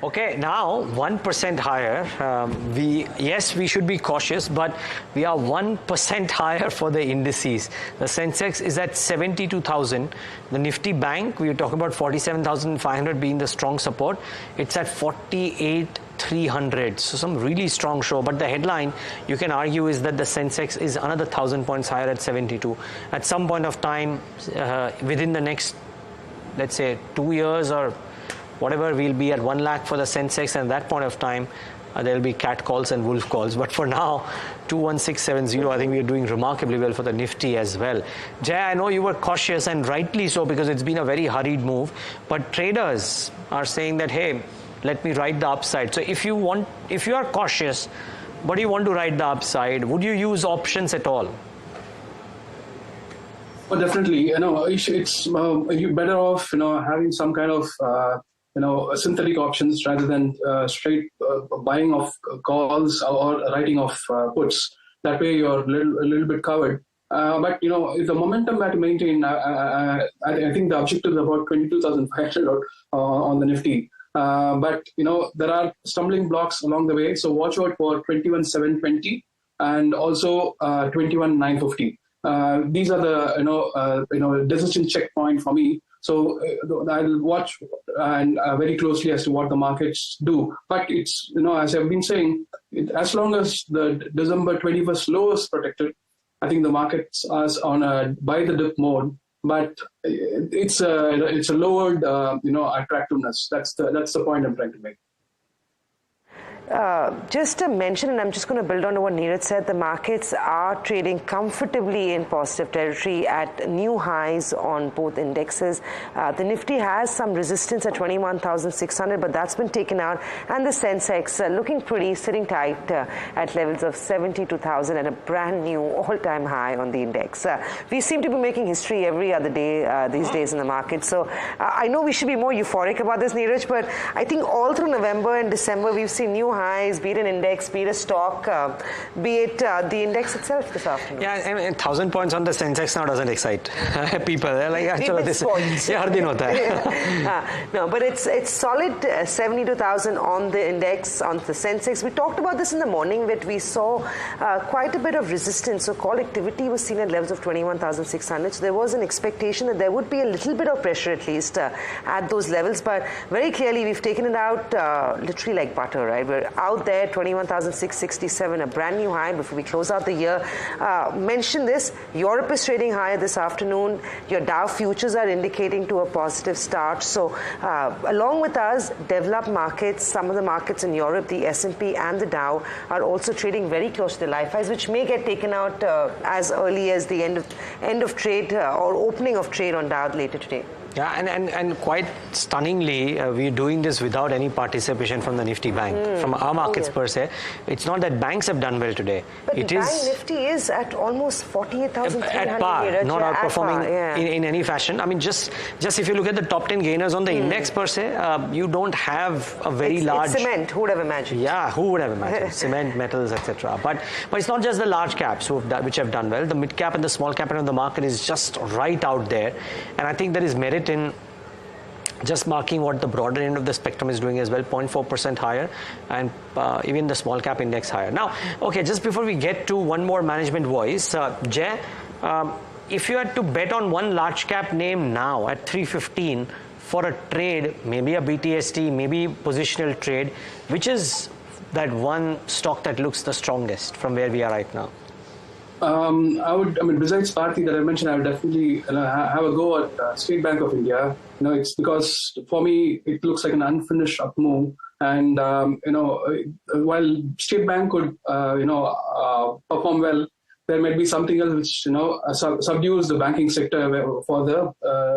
Okay, now 1% higher. We should be cautious, but we are 1% higher for the indices. The Sensex is at 72,000. The Nifty Bank, we are talking about 47,500 being the strong support. It's at 48,300. So some really strong show. But the headline, you can argue, is that the Sensex is another 1,000 points higher at 72. At some point of time, within the next, let's say, 2 years or whatever, we'll be at 1 lakh for the Sensex, and at that point of time, there'll be cat calls and wolf calls. But for now, 21670, I think we're doing remarkably well for the Nifty as well. Jay, I know you were cautious, and rightly so, because it's been a very hurried move. But traders are saying that, hey, let me ride the upside. So if you are cautious, but you want to ride the upside, would you use options at all? Well, definitely. It's you better off, having some kind of synthetic options rather than straight buying of calls or writing of puts. That way you're a little bit covered. But if the momentum that you maintain, I think the objective is about 22,500 on the Nifty. But there are stumbling blocks along the way. So watch out for 21,720 and also 21,950. These are the decision checkpoint for me. So I'll watch and very closely as to what the markets do. But it's, as I've been saying, as long as the December 21st low is protected, I think the markets are on a buy the dip mode. But it's a lowered, attractiveness. That's the point I'm trying to make. Just to mention, and I'm just going to build on what Niraj said, the markets are trading comfortably in positive territory at new highs on both indexes. The Nifty has some resistance at 21,600, but that's been taken out. And the Sensex looking pretty, sitting tight at levels of 72,000 at a brand new all-time high on the index. We seem to be making history every other day these days in the market. So I know we should be more euphoric about this, Niraj, but I think all through November and December, we've seen new highs, be it an index, be it a stock, be it the index itself this afternoon. Yeah, I mean, 1,000 points on the Sensex now doesn't excite people. They're like, chalo, this har din hota hai. No, but it's solid 72,000 on the index, on the Sensex. We talked about this in the morning, that we saw quite a bit of resistance. So call activity was seen at levels of 21,600. So there was an expectation that there would be a little bit of pressure at least at those levels. But very clearly, we've taken it out literally like butter, right? We're out there, 21,667, a brand new high before we close out the year. Mention this, Europe is trading higher this afternoon. Your Dow futures are indicating to a positive start. So along with us, developed markets, some of the markets in Europe, the S&P and the Dow are also trading very close to the life highs, which may get taken out as early as the end of trade or opening of trade on Dow later today. Yeah, and quite stunningly, we're doing this without any participation from the Nifty Bank, from our markets per se. It's not that banks have done well today. But the Bank Nifty is at almost 48,300. At par, not outperforming in any fashion. I mean, just if you look at the top 10 gainers on the index per se, you don't have a very large... It's cement, who would have imagined? Yeah, who would have imagined? Cement, metals, etc. But it's not just the large caps which have done well. The mid cap and the small cap end of the market is just right out there. And I think there is merit in just marking what the broader end of the spectrum is doing as well, 0.4% higher, and even the small cap index higher. Now, okay, just before we get to one more management voice, Jay, if you had to bet on one large cap name now at 315 for a trade, maybe a BTST, maybe positional trade, which is that one stock that looks the strongest from where we are right now? Besides Bharti that I mentioned, I would definitely have a go at State Bank of India. It's because for me, it looks like an unfinished up move. And, while State Bank could, perform well, there might be something else which, subdues the banking sector for the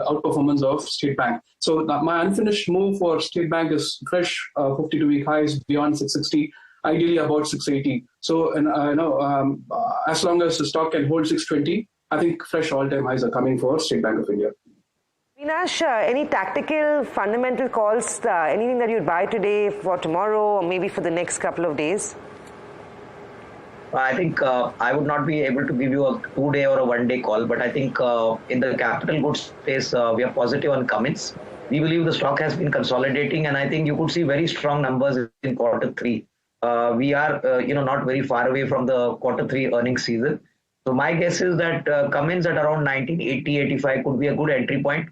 outperformance of State Bank. So my unfinished move for State Bank is fresh 52-week highs beyond 660. Ideally about 680. So, as long as the stock can hold 620, I think fresh all-time highs are coming for State Bank of India. Avinash, any tactical, fundamental calls, anything that you'd buy today for tomorrow or maybe for the next couple of days? I think I would not be able to give you a 2-day or a 1-day call, but I think in the capital goods space, we are positive on Cummins. We believe the stock has been consolidating, and I think you could see very strong numbers in Q3. We are, not very far away from the Q3 earnings season. So my guess is that Cummins at around 1980-85 could be a good entry point.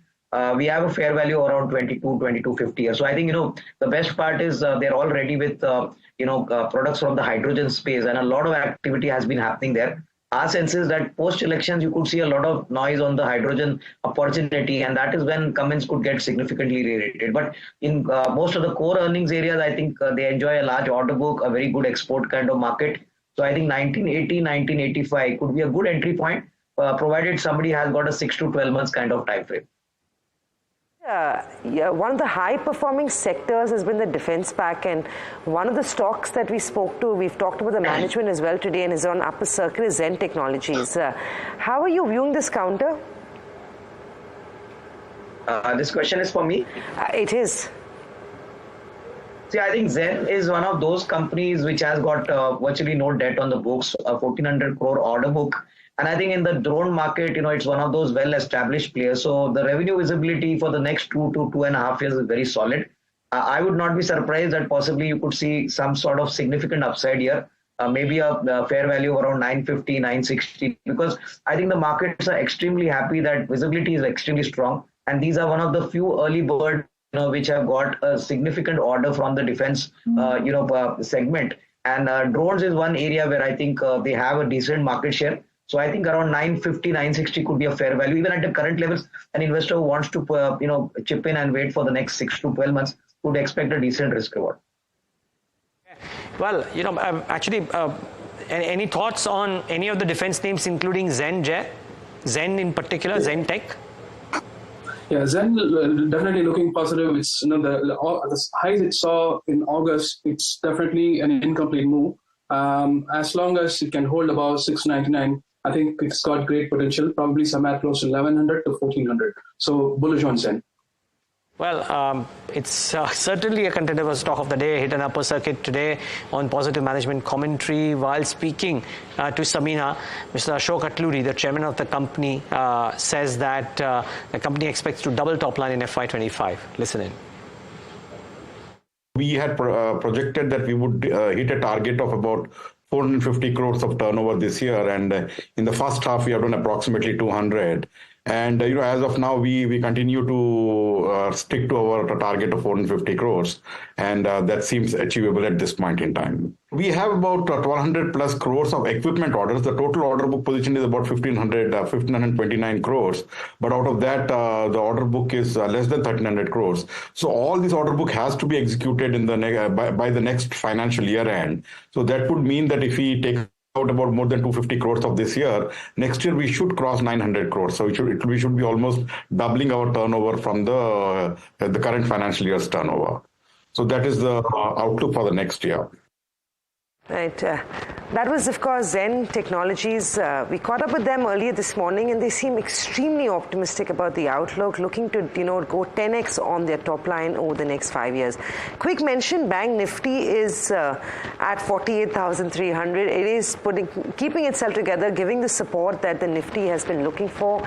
We have a fair value around 22-22.50. So I think, the best part is they're all ready with, products from the hydrogen space, and a lot of activity has been happening there. Our sense is that post-elections, you could see a lot of noise on the hydrogen opportunity, and that is when Cummins could get significantly re-rated. But in most of the core earnings areas, I think they enjoy a large order book, a very good export kind of market. So I think 1980, 1985 could be a good entry point, provided somebody has got a 6 to 12 months kind of time frame. One of the high-performing sectors has been the defense pack, and one of the stocks that we spoke to, we've talked about the management as well today and is on upper circuit, is Zen Technologies. How are you viewing this counter? This question is for me? It is. See, I think Zen is one of those companies which has got virtually no debt on the books, a 1,400 crore order book. And I think in the drone market, it's one of those well-established players. So the revenue visibility for the next 2 to 2.5 years is very solid. I would not be surprised that possibly you could see some sort of significant upside here, maybe a fair value of around 950, 960, because I think the markets are extremely happy that visibility is extremely strong. And these are one of the few early birds, which have got a significant order from the defense, segment. And drones is one area where I think they have a decent market share. So I think around 950, 960 could be a fair value. Even at the current levels, an investor who wants to, chip in and wait for the next 6 to 12 months would expect a decent risk reward. Well, actually, any thoughts on any of the defense names, including Zen, Jay? Zen in particular, Zen Tech? Yeah, Zen definitely looking positive. It's the highs it saw in August. It's definitely an incomplete move. As long as it can hold above 699, I think it's got great potential. Probably somewhere close to 1100 to 1400. So bullish on Zen. Well, it's certainly a contender for stock of the day. Hit an upper circuit today on positive management commentary. While speaking to Samina, Mr. Ashok Atluri, the chairman of the company, says that the company expects to double top line in FY25. Listen in. We had projected that we would hit a target of about 450 crores of turnover this year, and in the first half we have done approximately 200. And as of now, we continue to stick to our target of 450 crores, and that seems achievable at this point in time. We have about 1,200 plus crores of equipment orders. The total order book position is about 1,529 crores, but out of that, the order book is less than 1,300 crores. So all this order book has to be executed in the by the next financial year end. So that would mean that if we take out about more than 250 crores of this year, next year we should cross 900 crores. So we should be almost doubling our turnover from the current financial year's turnover. So that is the outlook for the next year. Right. That was, of course, Zen Technologies. We caught up with them earlier this morning, and they seem extremely optimistic about the outlook, looking to, go 10x on their top line over the next 5 years. Quick mention, Bank Nifty is at 48,300. It is keeping itself together, giving the support that the Nifty has been looking for.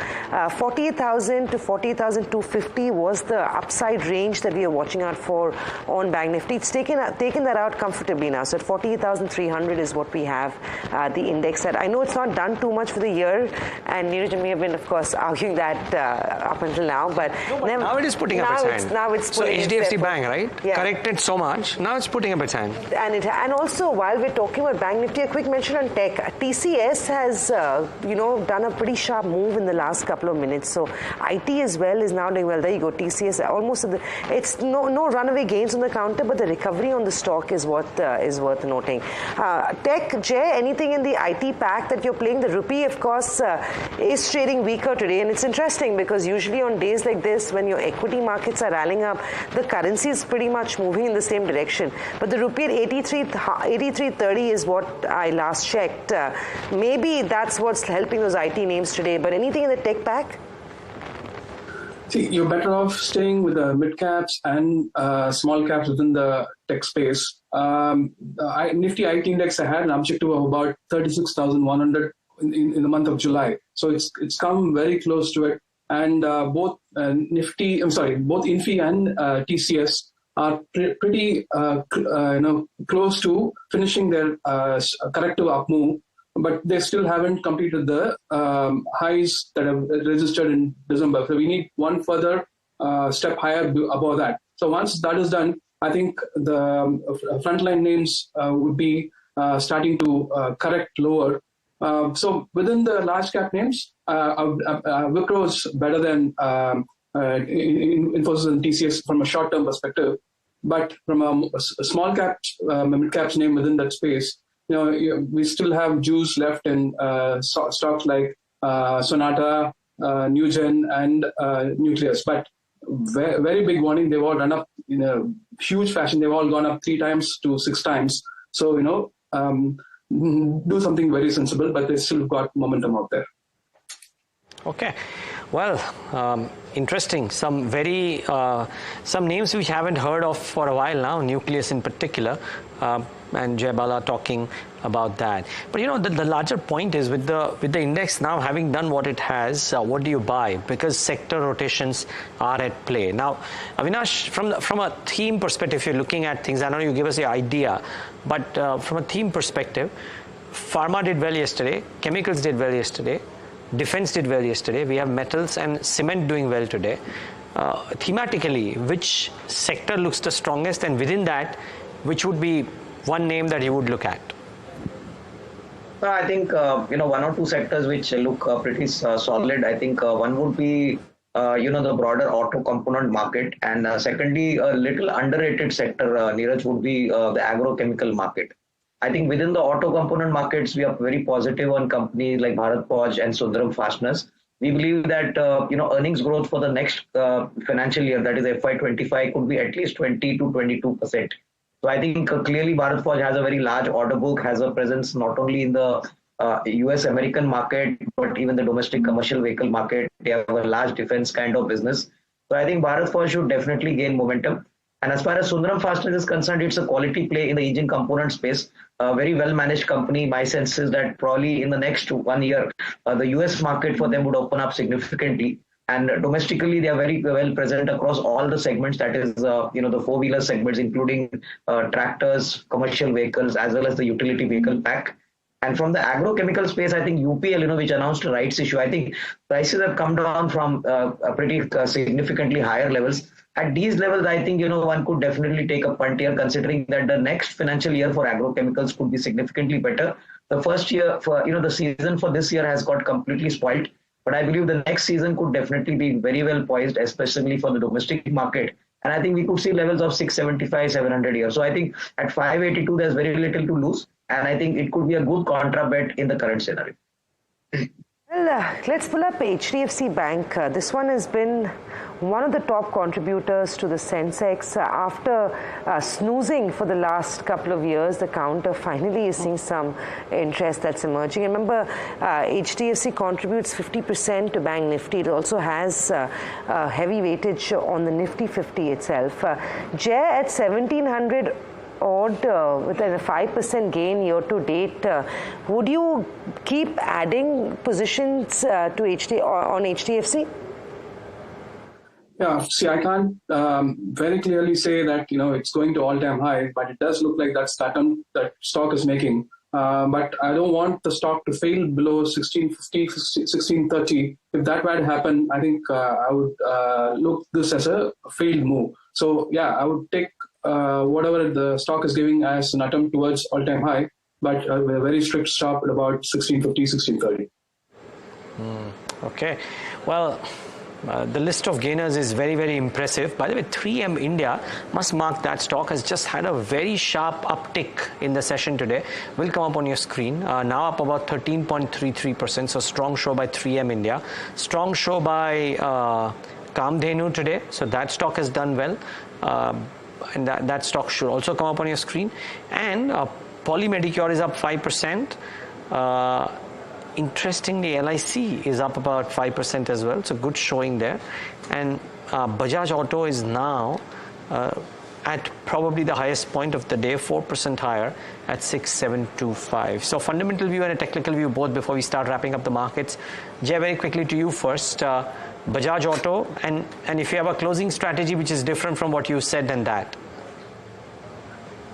48,000 to 48,250 was the upside range that we are watching out for on Bank Nifty. It's taken that out comfortably now. So at 48,300 is what we have the index at. I know it's not done too much for the year, and Niraj and me have been, of course, arguing that up until now. But now it is putting up its hand. Now it's so HDFC Bank, right? Yeah. Corrected so much. Now it's putting up its hand. And also, while we're talking about Bank Nifty, a quick mention on tech. TCS has done a pretty sharp move in the last couple of minutes. So IT as well is now doing well. There you go. TCS almost. It's no runaway gains on the counter, but the recovery on the stock is worth noting. Tech, Jay, anything in the IT pack that you're playing? The rupee, of course, is trading weaker today, and it's interesting because usually on days like this, when your equity markets are rallying up, the currency is pretty much moving in the same direction. But the rupee at 83.30 is what I last checked. Maybe that's what's helping those IT names today. But anything in the tech pack? See, you're better off staying with the mid caps and small caps within the tech space. Nifty IT index had an objective of about 36,100 in the month of July. So it's come very close to it. And both Nifty and TCS are pretty close to finishing their corrective up move. But they still haven't completed the highs that have registered in December. So we need one further step higher above that. So once that is done, I think the frontline names would be starting to correct lower. So within the large cap names, Wipro is better than Infosys and TCS from a short term perspective. But from a small cap, mid caps name within that space, we still have juice left in stocks like Sonata, Newgen, and Nucleus. But very big warning, they've all run up in a huge fashion. They've all gone up 3 times to 6 times. So, do something very sensible, but they still got momentum out there. Okay. Well, interesting. Some names we haven't heard of for a while now, Nucleus in particular, and Bala talking about that. But the larger point is with the index now having done what it has, what do you buy? Because sector rotations are at play. Now, Avinash, from a theme perspective, if you're looking at things, I know you give us the idea, but from a theme perspective, pharma did well yesterday, chemicals did well yesterday, defense did well yesterday. We have metals and cement doing well today. Thematically, which sector looks the strongest, and within that, which would be one name that you would look at? I think one or two sectors which look pretty solid. I think one would be the broader auto component market, and secondly, a little underrated sector, Niraj, would be the agrochemical market. I think within the auto component markets, we are very positive on companies like Bharat Forge and Sundaram Fasteners. We believe that earnings growth for the next financial year, that is FY25, could be at least 20 to 22%. So I think clearly Bharat Forge has a very large order book, has a presence not only in the US American market, but even the domestic commercial vehicle market. They have a large defense kind of business. So I think Bharat Forge should definitely gain momentum. And as far as Sundaram Fasteners is concerned, it's a quality play in the engine component space. A very well managed company. My sense is that probably in the next 1 year, the US market for them would open up significantly. And domestically, they are very well present across all the segments. That is, the four-wheeler segments, including tractors, commercial vehicles, as well as the utility vehicle pack. And from the agrochemical space, I think UPL, which announced a rights issue, I think prices have come down from a pretty significantly higher levels. At these levels, I think, one could definitely take a punt here, considering that the next financial year for agrochemicals could be significantly better. The first year for, the season for this year has got completely spoiled. But I believe the next season could definitely be very well poised, especially for the domestic market. And I think we could see levels of 675, 700 here. So I think at 582, there's very little to lose. And I think it could be a good contra bet in the current scenario. Well, let's pull up HDFC Bank. This one has been one of the top contributors to the Sensex. After snoozing for the last couple of years, the counter finally is seeing some interest that's emerging. Remember, HDFC contributes 50% to Bank Nifty. It also has heavy weightage on the Nifty 50 itself. Jay at 1700 odd with a 5% gain year to date. Would you keep adding positions to on HDFC? Yeah, see, I can't very clearly say that it's going to all-time high, but it does look like that's that stock is making. But I don't want the stock to fail below 1650, 1630. If that were to happen, I think I would look this as a failed move. So yeah, I would take whatever the stock is giving as an attempt towards all-time high, but with a very strict stop at about 1650, 1630. Okay, well, the list of gainers is very, very impressive. By the way, 3M India, must mark that stock has just had a very sharp uptick in the session today. Will come up on your screen. Now up about 13.33%. So strong show by 3M India. Strong show by Kamdhenu today. So that stock has done well. And that stock should also come up on your screen. And Polymedicure is up 5%. Interestingly, LIC is up about 5% as well. So good showing there. And Bajaj Auto is now at probably the highest point of the day, 4% higher at 6725. So fundamental view and a technical view both before we start wrapping up the markets. Jay, very quickly to you first. Bajaj Auto, and if you have a closing strategy which is different from what you said than that.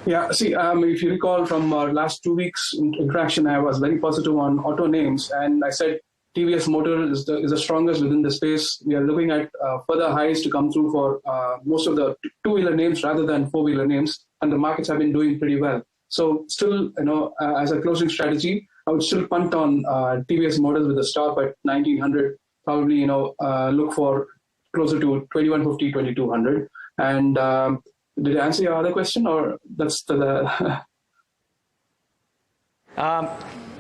Yeah, see, if you recall from our last 2 weeks interaction, I was very positive on auto names, and I said TVS Motor is the strongest within the space. We are looking at further highs to come through for most of the two-wheeler names rather than four-wheeler names, and the markets have been doing pretty well. So still, as a closing strategy, I would still punt on TVS Motors with a stop at 1900. Probably, look for closer to 2150, 2200. And did I answer your other question, or that's the?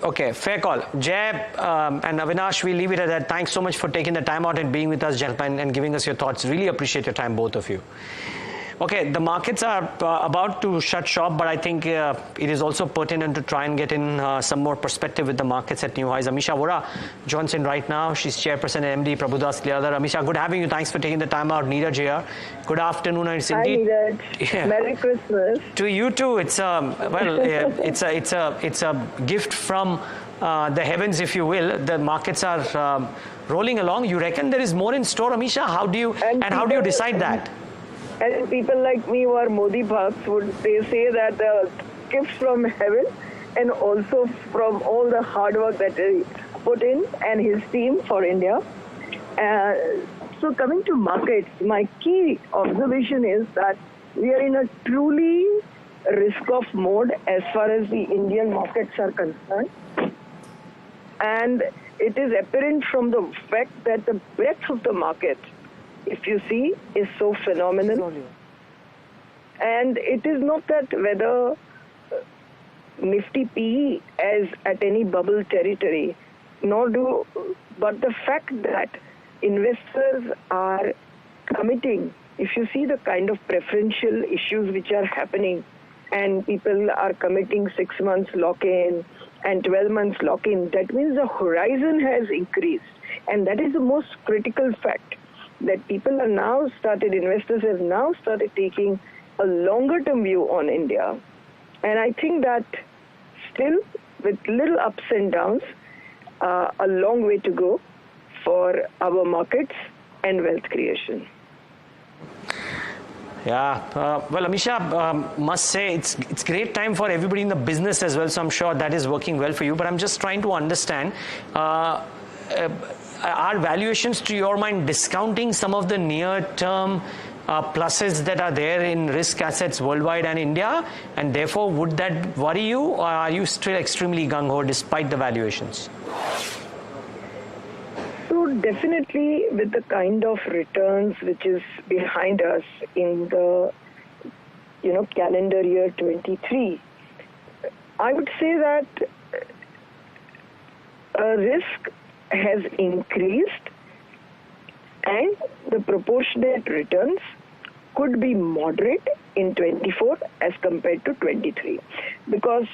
Okay, fair call. Jay and Avinash, we leave it at that. Thanks so much for taking the time out and being with us, gentlemen, and giving us your thoughts. Really appreciate your time, both of you. Okay, the markets are about to shut shop, but I think it is also pertinent to try and get in some more perspective with the markets at new highs. Amisha Vora joins in right now. She's chairperson and MD Prabhudas Liadar. Amisha, good having you. Thanks for taking the time out. Niraj here. Good afternoon. It's indeed. Hi, Niraj. Yeah. Merry Christmas. To you too. It's it's a gift from the heavens, if you will. The markets are rolling along. You reckon there is more in store, Amisha? How do you decide that? And people like me who are Modi bhakts, they say that the gift from heaven and also from all the hard work that he put in and his team for India. So coming to markets, my key observation is that we are in a truly risk-off mode as far as the Indian markets are concerned. And it is apparent from the fact that the breadth of the market, if you see, is so phenomenal. And it is not that whether Nifty PE is at any bubble territory, but the fact that investors are committing, if you see the kind of preferential issues which are happening, and people are committing 6 months lock-in and 12 months lock-in, that means the horizon has increased. And that is the most critical fact, that people are now investors have now started taking a longer term view on India. And I think that still with little ups and downs, a long way to go for our markets and wealth creation. Yeah, well, Amisha, must say it's great time for everybody in the business as well. So I'm sure that is working well for you. But I'm just trying to understand, are valuations, to your mind, discounting some of the near-term pluses that are there in risk assets worldwide and India? And therefore, would that worry you, or are you still extremely gung-ho despite the valuations? So definitely with the kind of returns which is behind us in the calendar year 23, I would say that risk has increased and the proportionate returns could be moderate in 24 as compared to 23, because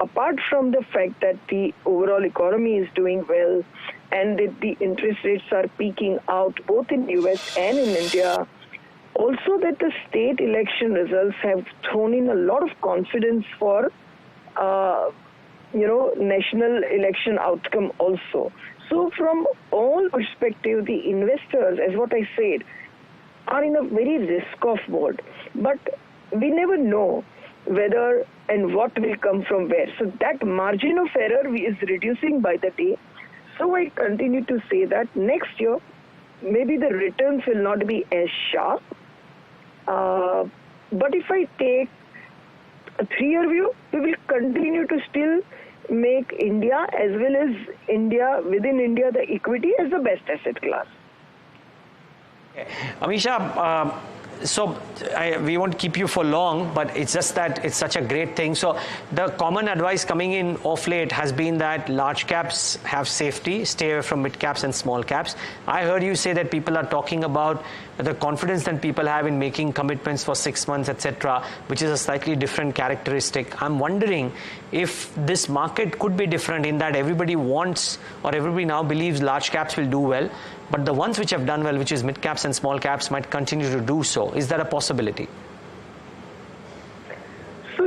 apart from the fact that the overall economy is doing well and that the interest rates are peaking out both in US and in India, also that the state election results have thrown in a lot of confidence for national election outcome also. So from all perspective, the investors, as what I said, are in a very risk-off mode. But we never know whether and what will come from where. So that margin of error is reducing by the day. So I continue to say that next year, maybe the returns will not be as sharp. But if I take a 3-year view, we will continue to still make India as well as within India, the equity as the best asset class. Okay. Amisha, so we won't keep you for long, but it's just that it's such a great thing. So the common advice coming in of late has been that large caps have safety, stay away from mid caps and small caps. I heard you say that people are talking about the confidence that people have in making commitments for 6 months, etc., which is a slightly different characteristic. I'm wondering if this market could be different in that everybody wants, or everybody now believes large caps will do well, but the ones which have done well, which is mid caps and small caps, might continue to do so. Is that a possibility? So,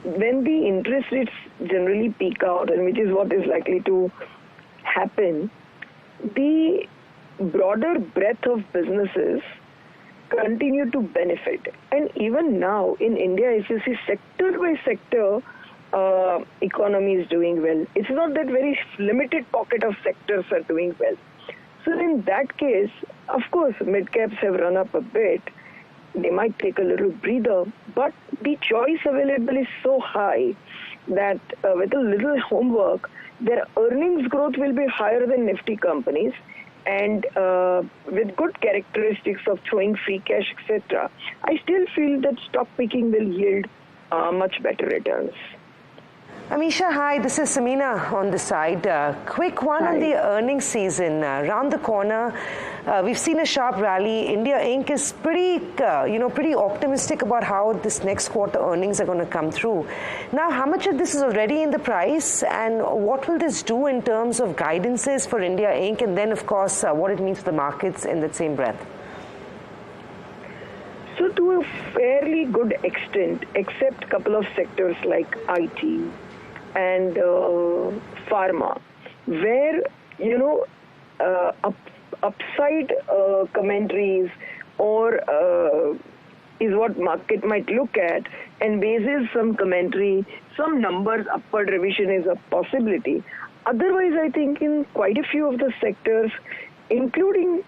when the interest rates generally peak out, and which is what is likely to happen, the broader breadth of businesses continue to benefit. And even now in India, if you see sector by sector, economy is doing well. It's not that very limited pocket of sectors are doing well. So in that case, of course, mid caps have run up a bit. They might take a little breather, but the choice available is so high that with a little homework, their earnings growth will be higher than Nifty companies, and with good characteristics of throwing free cash, etc. I still feel that stock picking will yield much better returns. Amisha, hi, this is Samina on the side. Quick one on the earnings season. Around the corner, we've seen a sharp rally. India Inc. is pretty optimistic about how this next quarter earnings are going to come through. Now, how much of this is already in the price, and what will this do in terms of guidances for India Inc., and then, of course, what it means for the markets in that same breath? So to a fairly good extent, except a couple of sectors like IT and pharma, where, upside commentaries or is what market might look at, and bases some commentary, some numbers, upward revision is a possibility. Otherwise, I think in quite a few of the sectors, including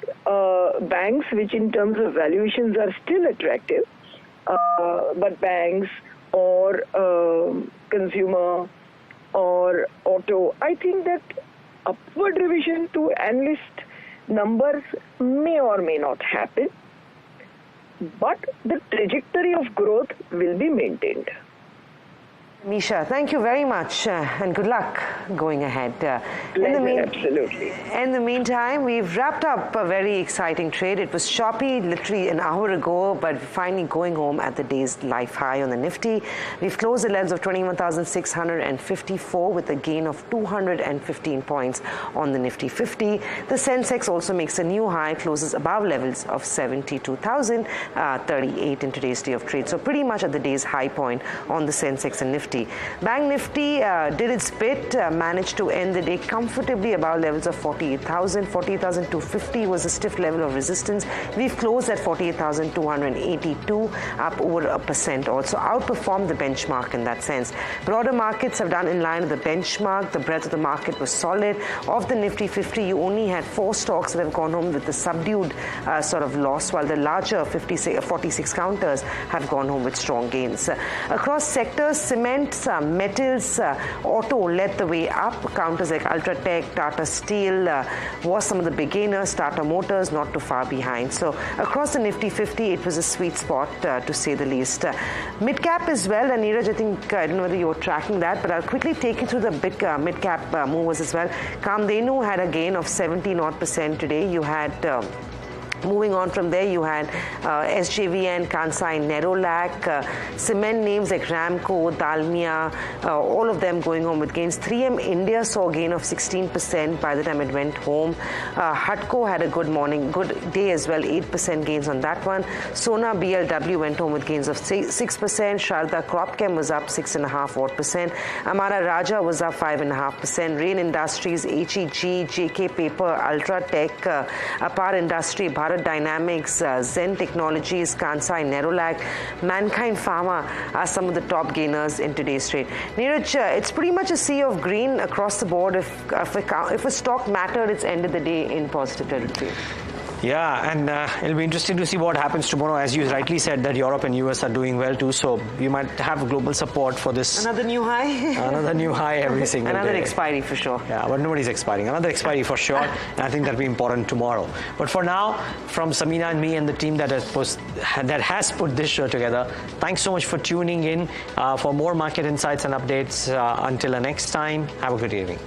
banks, which in terms of valuations are still attractive, but banks or consumer or auto, I think that upward revision to analyst numbers may or may not happen, but the trajectory of growth will be maintained. Misha, thank you very much and good luck going ahead. Absolutely. In the meantime, we've wrapped up a very exciting trade. It was choppy literally an hour ago, but finally going home at the day's life high on the Nifty. We've closed the levels of 21,654 with a gain of 215 points on the Nifty 50. The Sensex also makes a new high, closes above levels of 72,038 in today's day of trade. So pretty much at the day's high point on the Sensex and Nifty. Nifty. Bank Nifty did its bit, managed to end the day comfortably above levels of 48,000. 48,250 was a stiff level of resistance. We've closed at 48,282, up over 1%. Also outperformed the benchmark in that sense. Broader markets have done in line with the benchmark. The breadth of the market was solid. Of the Nifty 50, you only had 4 stocks that have gone home with the subdued sort of loss, while the larger 46 counters have gone home with strong gains. Across sectors, cement, metals, auto led the way up. Counters like Ultratech, Tata Steel was some of the beginners. Tata Motors not too far behind. So across the Nifty 50, it was a sweet spot to say the least. Mid-cap as well, and Niraj, I think, I don't know whether you're tracking that, but I'll quickly take you through the big mid-cap movers as well. Kamdenu had a gain of 17% today. You had moving on from there, you had SJVN, Kansai, Nerolac, cement names like Ramco, Dalmia, all of them going home with gains. 3M India saw a gain of 16% by the time it went home. Hutco had a good day as well, 8% gains on that one. Sona BLW went home with gains of 6%. Sharda Cropchem was up 6.5%. Amara Raja was up 5.5%. Rain Industries, HEG, JK Paper, Ultratech, Apar Industry, Bharat Dynamics, Zen Technologies, Kansai, Nerolac, Mankind Pharma are some of the top gainers in today's trade. Niraj, it's pretty much a sea of green across the board. If a stock mattered, it's ended the day in positive territory. Yeah, and it'll be interesting to see what happens tomorrow. As you rightly said, that Europe and US are doing well too, so you might have global support for this. Another new high? Another new high every single Another day. expiry for sure. Yeah, but nobody's expiring. Another expiry for sure, and I think that'll be important tomorrow. But for now, from Samina and me and the team that has put this show together, thanks so much for tuning in. For more market insights and updates, until the next time, have a good evening.